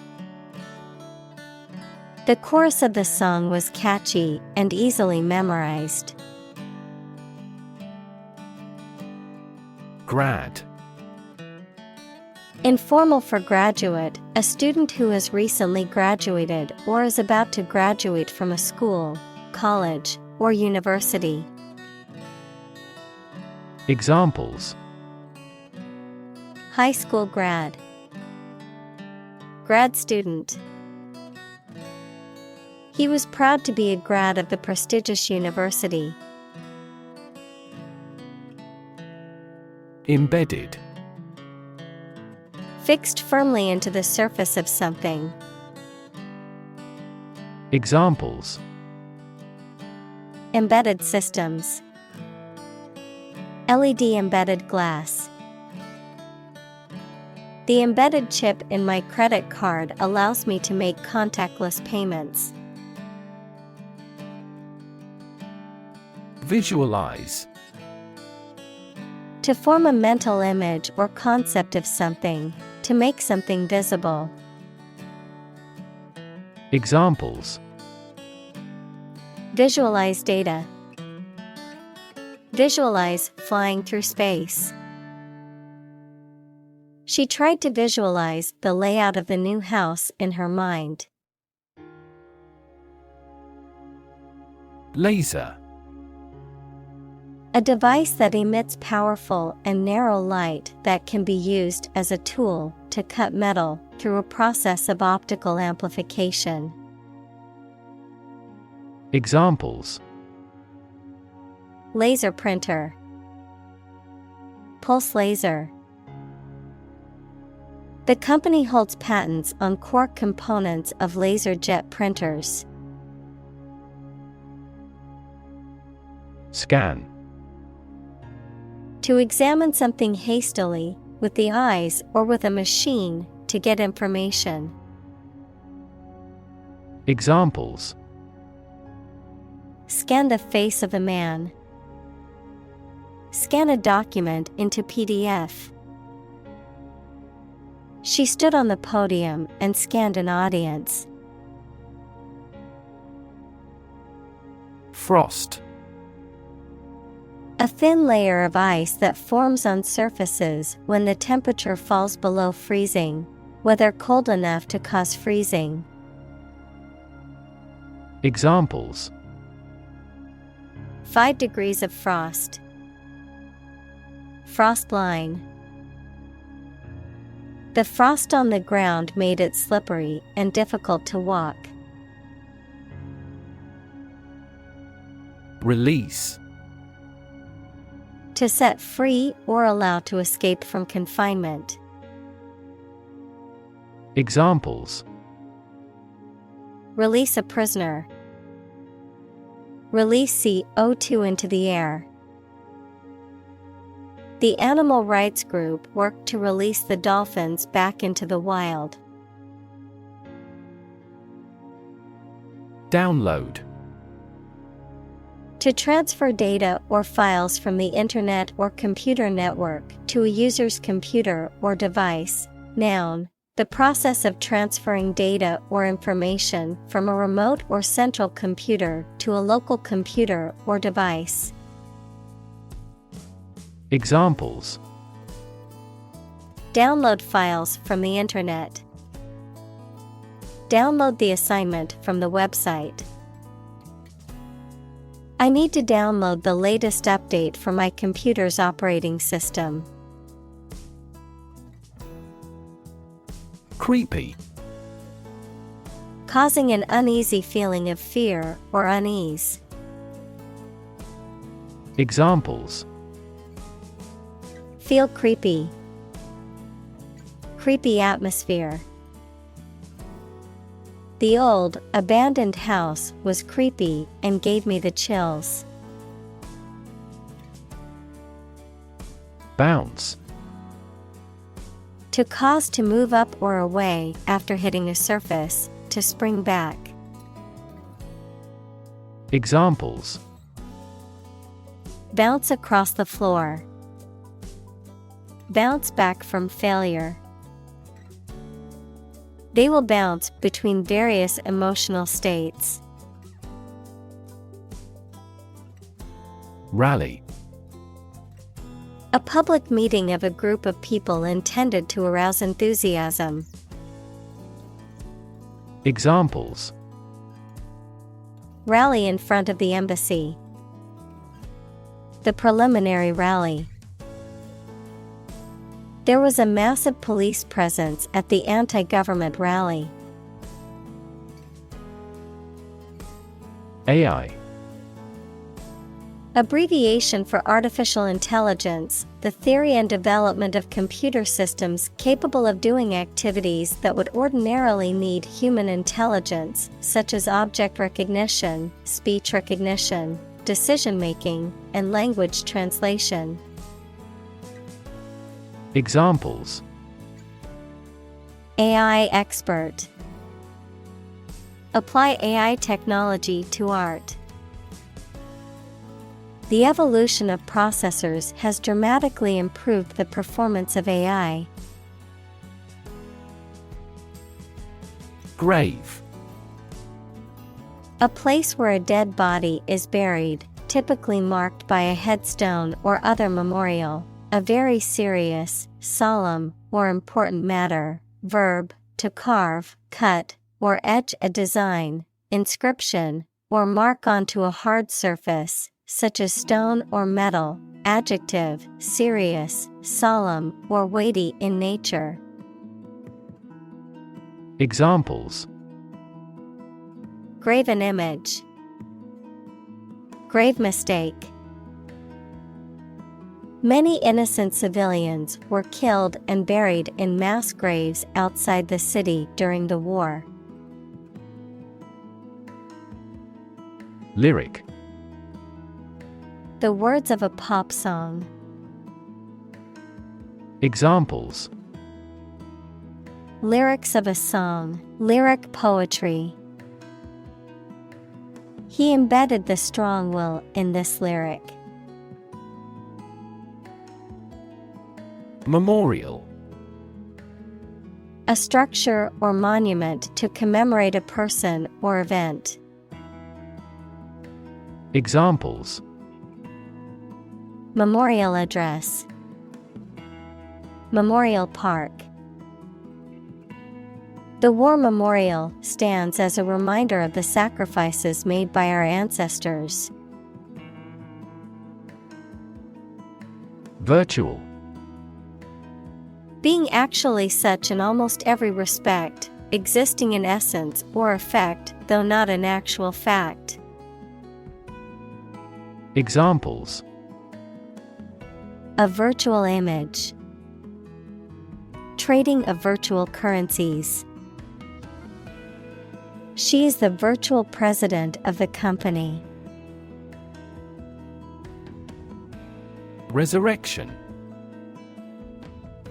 The chorus of the song was catchy and easily memorized. Grad. Informal for graduate, a student who has recently graduated or is about to graduate from a school, college, or university. Examples: High school grad. Grad student. He was proud to be a grad of the prestigious university. Embedded. Fixed firmly into the surface of something. Examples: Embedded systems. LED embedded glass. The embedded chip in my credit card allows me to make contactless payments. Visualize. To form a mental image or concept of something, to make something visible. Examples: Visualize data. Visualize flying through space. She tried to visualize the layout of the new house in her mind. Laser. A device that emits powerful and narrow light that can be used as a tool to cut metal through a process of optical amplification. Examples: Laser printer. Pulse laser. The company holds patents on core components of laser jet printers. Scan. To examine something hastily, with the eyes or with a machine, to get information. Examples: Scan the face of a man. Scan a document into PDF. She stood on the podium and scanned an audience. Frost. A thin layer of ice that forms on surfaces when the temperature falls below freezing, whether cold enough to cause freezing. Examples: 5 degrees of frost. Frost line. The frost on the ground made it slippery and difficult to walk. Release. To set free or allow to escape from confinement. Examples: Release a prisoner. Release CO2 into the air. The animal rights group worked to release the dolphins back into the wild. Download. To transfer data or files from the internet or computer network to a user's computer or device. Noun, the process of transferring data or information from a remote or central computer to a local computer or device. Examples: Download files from the internet. Download the assignment from the website. I need to download the latest update for my computer's operating system. Creepy. Causing an uneasy feeling of fear or unease. Examples: Feel creepy. Creepy atmosphere. The old, abandoned house was creepy and gave me the chills. Bounce. To cause to move up or away after hitting a surface, to spring back. Examples: Bounce across the floor. Bounce back from failure. They will bounce between various emotional states. Rally. A public meeting of a group of people intended to arouse enthusiasm. Examples: Rally in front of the embassy. The preliminary rally. There was a massive police presence at the anti-government rally. AI. Abbreviation for artificial intelligence, the theory and development of computer systems capable of doing activities that would ordinarily need human intelligence, such as object recognition, speech recognition, decision-making, and language translation. Examples: AI expert. Apply AI technology to art. The evolution of processors has dramatically improved the performance of AI. Grave. A place where a dead body is buried, typically marked by a headstone or other memorial. A very serious, solemn, or important matter. Verb, to carve, cut, or etch a design, inscription, or mark onto a hard surface, such as stone or metal. Adjective, serious, solemn, or weighty in nature. Examples: Graven image. Grave mistake. Many innocent civilians were killed and buried in mass graves outside the city during the war. Lyric. The words of a pop song. Examples: Lyrics of a song, lyric poetry. He embedded the strong will in this lyric. Memorial. A structure or monument to commemorate a person or event. Examples: Memorial address. Memorial park. The war memorial stands as a reminder of the sacrifices made by our ancestors. Virtual. Being actually such in almost every respect, existing in essence or effect, though not an actual fact. Examples: A virtual image. Trading of virtual currencies. She is the virtual president of the company. Resurrection.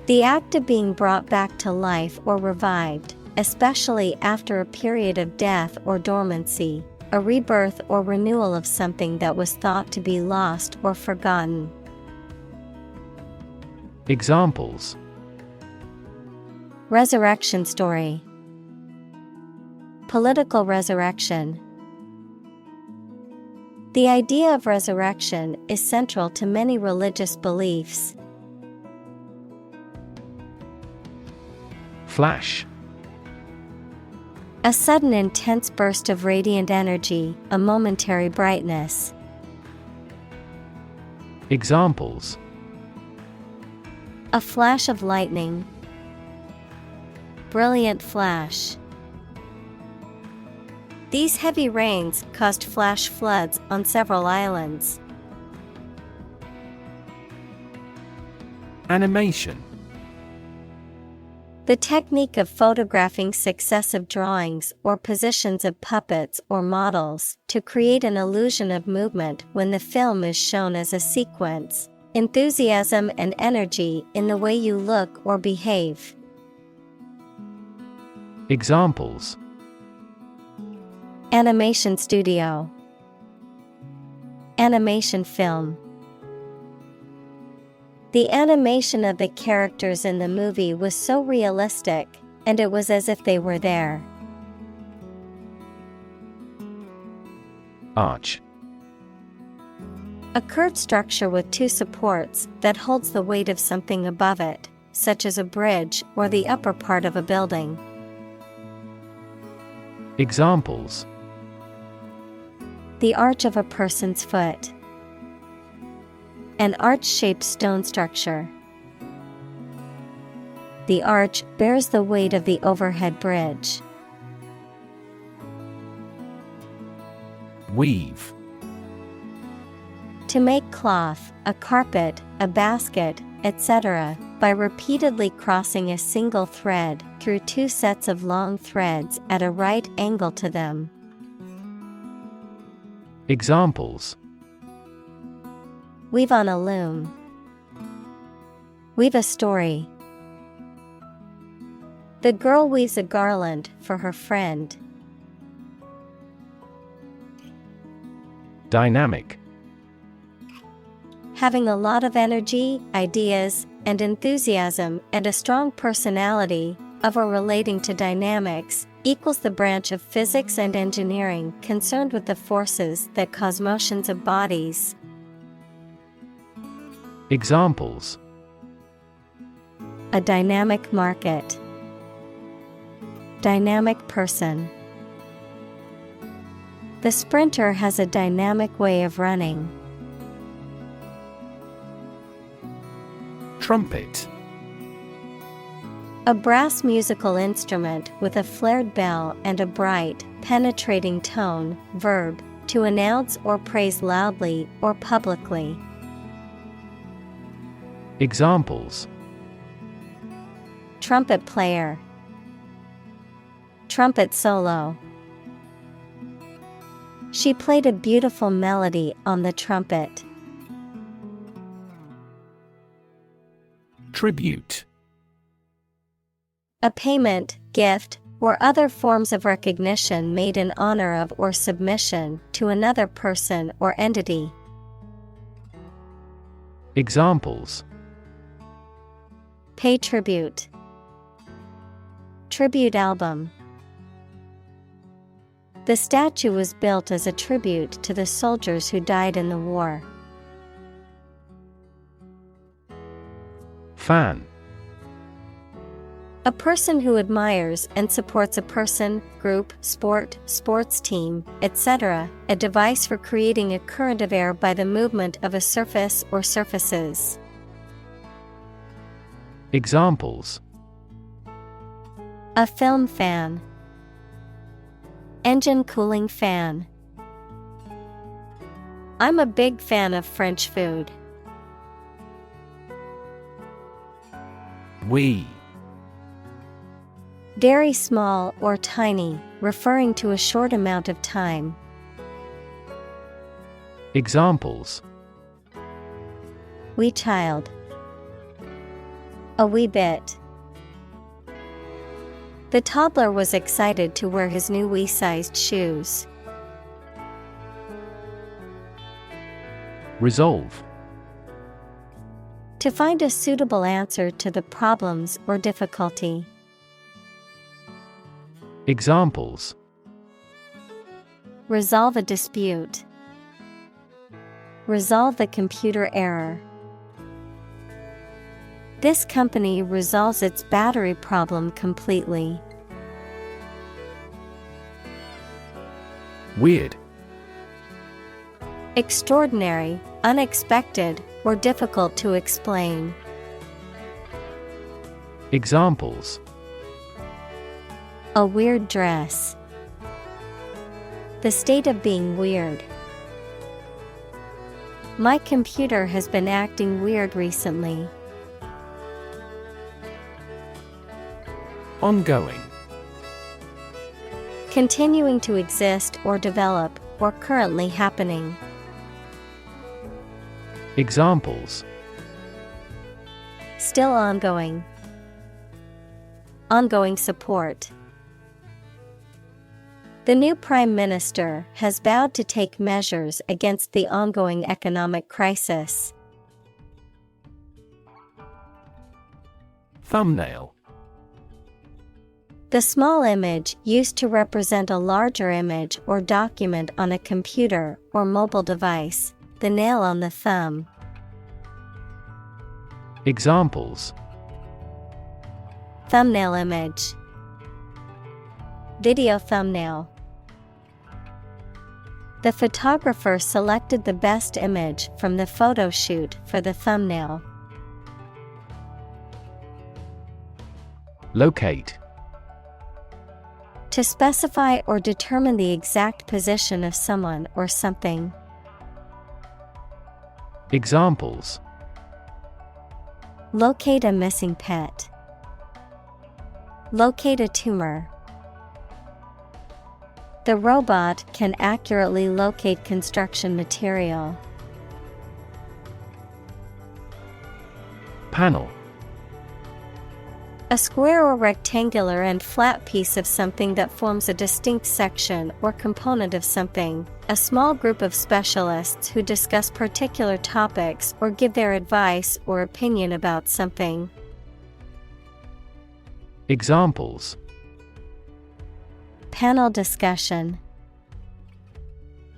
The act of being brought back to life or revived, especially after a period of death or dormancy, a rebirth or renewal of something that was thought to be lost or forgotten. Examples: Resurrection story. Political resurrection. The idea of resurrection is central to many religious beliefs. Flash. A sudden intense burst of radiant energy, a momentary brightness. Examples: A flash of lightning. Brilliant flash. These heavy rains caused flash floods on several islands. Animation. The technique of photographing successive drawings or positions of puppets or models to create an illusion of movement when the film is shown as a sequence. Enthusiasm and energy in the way you look or behave. Examples: Animation studio. Animation film. The animation of the characters in the movie was so realistic, and it was as if they were there. Arch. A curved structure with two supports that holds the weight of something above it, such as a bridge or the upper part of a building. Examples: The arch of a person's foot. An arch-shaped stone structure. The arch bears the weight of the overhead bridge. Weave. To make cloth, a carpet, a basket, etc., by repeatedly crossing a single thread through two sets of long threads at a right angle to them. Examples: Weave on a loom. Weave a story. The girl weaves a garland for her friend. Dynamic. Having a lot of energy, ideas, and enthusiasm and a strong personality, of or relating to dynamics, equals the branch of physics and engineering concerned with the forces that cause motions of bodies. Examples: A dynamic market. Dynamic person. The sprinter has a dynamic way of running. Trumpet. A brass musical instrument with a flared bell and a bright, penetrating tone, verb, to announce or praise loudly or publicly. Examples: Trumpet player. Trumpet solo. She played a beautiful melody on the trumpet. Tribute. A payment, gift, or other forms of recognition made in honor of or submission to another person or entity. Examples: Pay tribute. Tribute album. The statue was built as a tribute to the soldiers who died in the war. Fan. A person who admires and supports a person, group, sport, sports team, etc., a device for creating a current of air by the movement of a surface or surfaces. Examples: A film fan. Engine cooling fan. I'm a big fan of French food. We. Very small or tiny, referring to a short amount of time. Examples: Wee child. A wee bit. The toddler was excited to wear his new wee-sized shoes. Resolve. To find a suitable answer to the problems or difficulty. Examples: Resolve a dispute. Resolve the computer error. This company resolves its battery problem completely. Weird. Extraordinary, unexpected, or difficult to explain. Examples: A weird dress. The state of being weird. My computer has been acting weird recently. Ongoing. Continuing to exist or develop, or currently happening. Examples: Still ongoing. Ongoing support. The new Prime Minister has vowed to take measures against the ongoing economic crisis. Thumbnail. The small image used to represent a larger image or document on a computer or mobile device, the nail on the thumb. Examples: Thumbnail image. Video thumbnail. The photographer selected the best image from the photo shoot for the thumbnail. Locate. To specify or determine the exact position of someone or something. Examples: Locate a missing pet. Locate a tumor. The robot can accurately locate construction material. Panel. A square or rectangular and flat piece of something that forms a distinct section or component of something, a small group of specialists who discuss particular topics or give their advice or opinion about something. Examples: Panel discussion.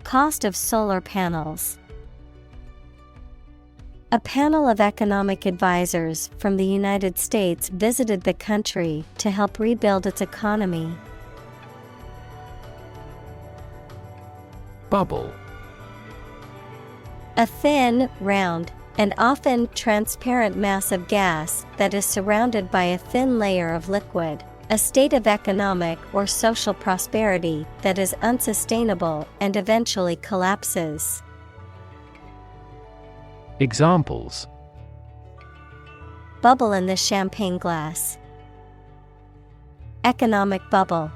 Cost of solar panels. A panel of economic advisors from the United States visited the country to help rebuild its economy. Bubble. A thin, round, and often transparent mass of gas that is surrounded by a thin layer of liquid, a state of economic or social prosperity that is unsustainable and eventually collapses. Examples: Bubble in the champagne glass. Economic bubble.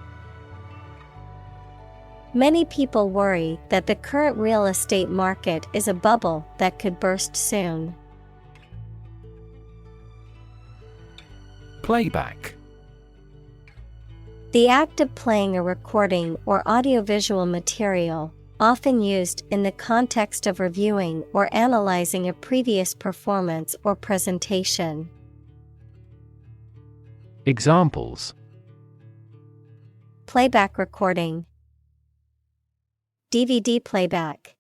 Many people worry that the current real estate market is a bubble that could burst soon. Playback. The act of playing a recording or audiovisual material, often used in the context of reviewing or analyzing a previous performance or presentation. Examples: Playback recording. DVD playback.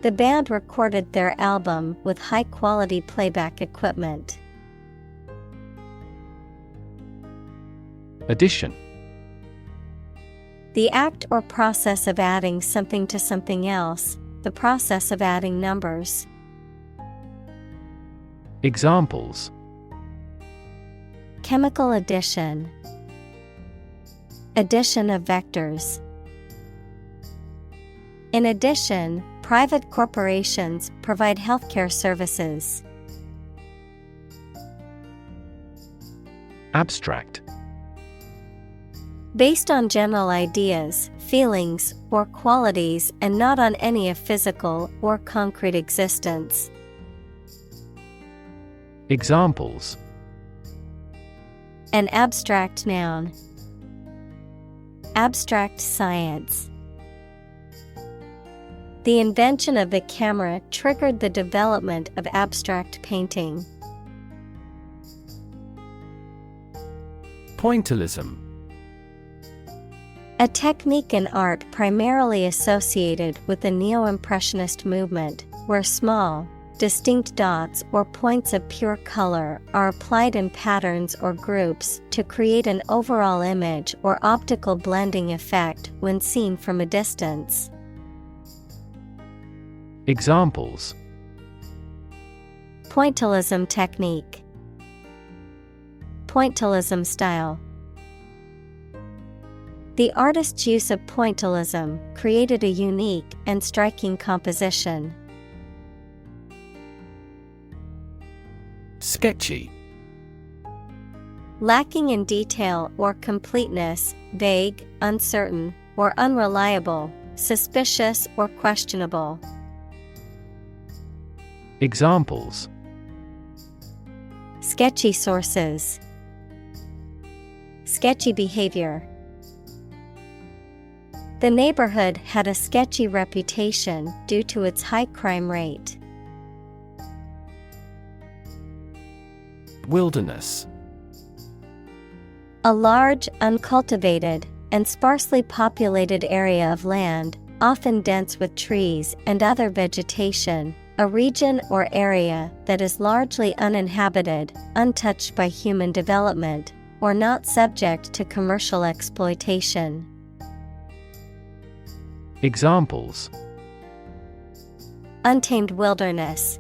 The band recorded their album with high-quality playback equipment. Addition. The act or process of adding something to something else, the process of adding numbers. Examples: Chemical addition. Addition of vectors. In addition, private corporations provide healthcare services. Abstract. Based on general ideas, feelings, or qualities and not on any of physical or concrete existence. Examples: An abstract noun. Abstract science. The invention of the camera triggered the development of abstract painting. Pointillism. A technique in art primarily associated with the neo-impressionist movement, where small, distinct dots or points of pure color are applied in patterns or groups to create an overall image or optical blending effect when seen from a distance. Examples: Pointillism technique. Pointillism style. The artist's use of pointillism created a unique and striking composition. Sketchy. Lacking in detail or completeness, vague, uncertain, or unreliable, suspicious or questionable. Examples: Sketchy sources. Sketchy behavior. The neighborhood had a sketchy reputation due to its high crime rate. Wilderness. A large, uncultivated, and sparsely populated area of land, often dense with trees and other vegetation, a region or area that is largely uninhabited, untouched by human development, or not subject to commercial exploitation. Examples: Untamed wilderness.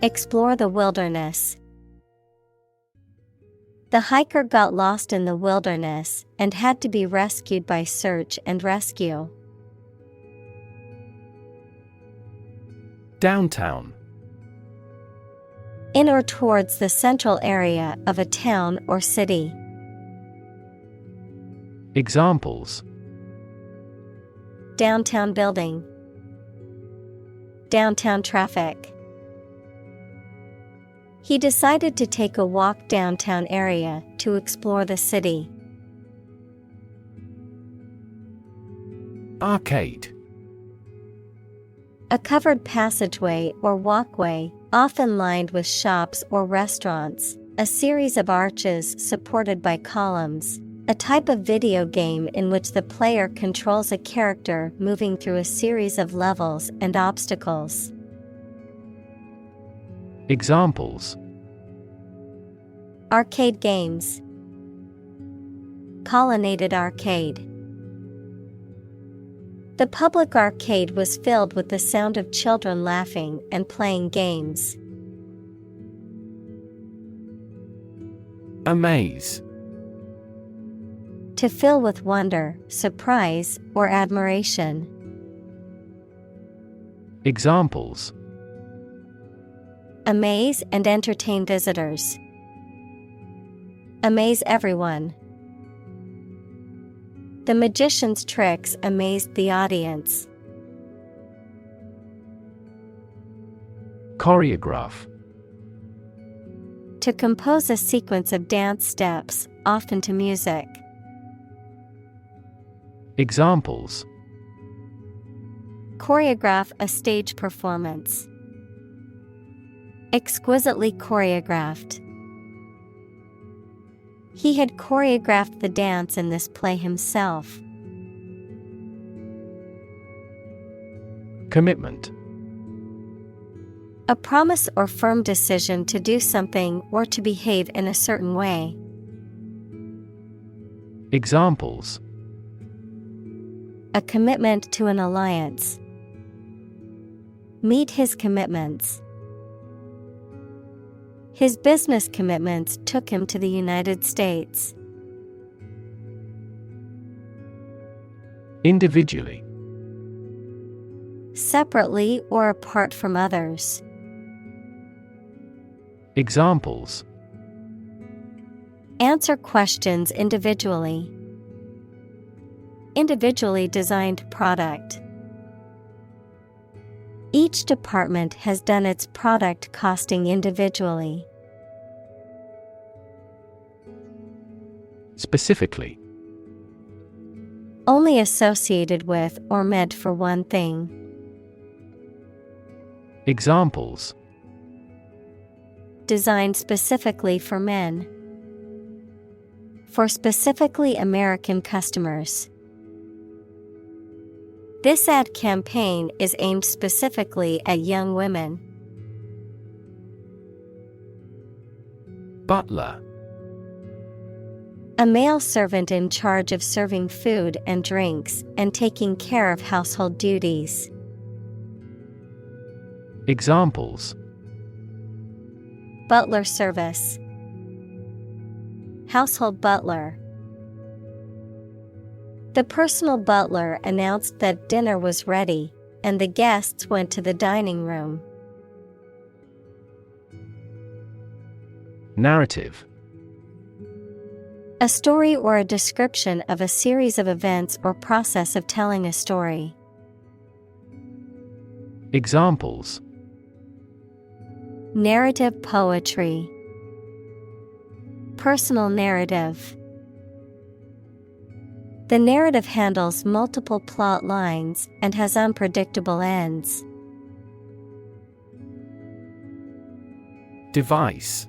Explore the wilderness. The hiker got lost in the wilderness and had to be rescued by search and rescue. Downtown. In or towards the central area of a town or city. Examples: Downtown building. Downtown traffic. He decided to take a walk downtown area to explore the city. Arcade. A covered passageway or walkway, often lined with shops or restaurants, a series of arches supported by columns, a type of video game in which the player controls a character moving through a series of levels and obstacles. Examples: Arcade games. Colonnaded arcade. The public arcade was filled with the sound of children laughing and playing games. Amaze. To fill with wonder, surprise, or admiration. Examples: Amaze and entertain visitors. Amaze everyone. The magician's tricks amazed the audience. Choreograph. To compose a sequence of dance steps, often to music. Examples: Choreograph a stage performance. Exquisitely choreographed. He had choreographed the dance in this play himself. Commitment. A promise or firm decision to do something or to behave in a certain way. Examples: A commitment to an alliance. Meet his commitments. His business commitments took him to the United States. Individually. Separately or apart from others. Examples: Answer questions individually. Individually designed product. Each department has done its product costing individually. Specifically. Only associated with or meant for one thing. Examples: Designed specifically for men. For specifically American customers. This ad campaign is aimed specifically at young women. Butler. A male servant in charge of serving food and drinks and taking care of household duties. Examples: Butler service. Household butler. The personal butler announced that dinner was ready, and the guests went to the dining room. Narrative. A story or a description of a series of events or process of telling a story. Examples: Narrative poetry. Personal narrative. The narrative handles multiple plot lines and has unpredictable ends. Device.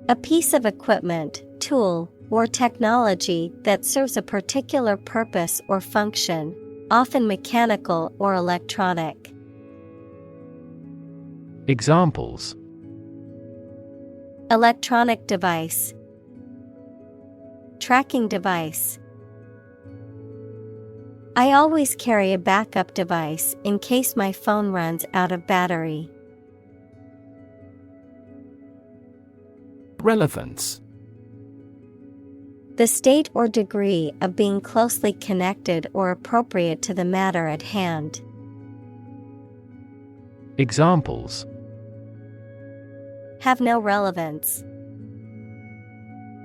A piece of equipment, tool, or technology that serves a particular purpose or function, often mechanical or electronic. Examples: Electronic device. Tracking device. I always carry a backup device in case my phone runs out of battery. Relevance. The state or degree of being closely connected or appropriate to the matter at hand. Examples: Have no relevance.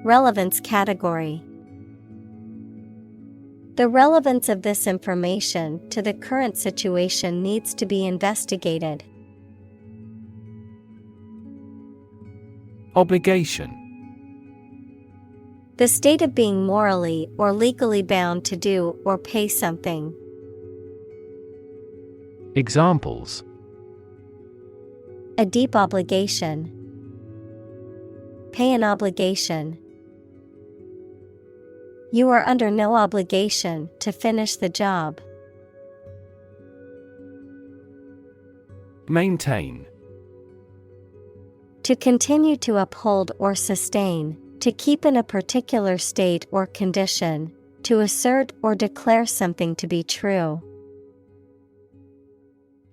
Relevance category. The relevance of this information to the current situation needs to be investigated. Obligation. The state of being morally or legally bound to do or pay something. Examples: A deep obligation. Pay an obligation. You are under no obligation to finish the job. Maintain. To continue to uphold or sustain, to keep in a particular state or condition, to assert or declare something to be true.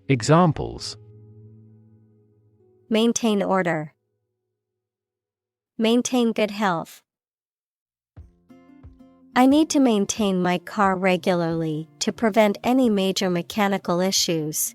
Examples: Maintain order. Maintain good health. I need to maintain my car regularly to prevent any major mechanical issues.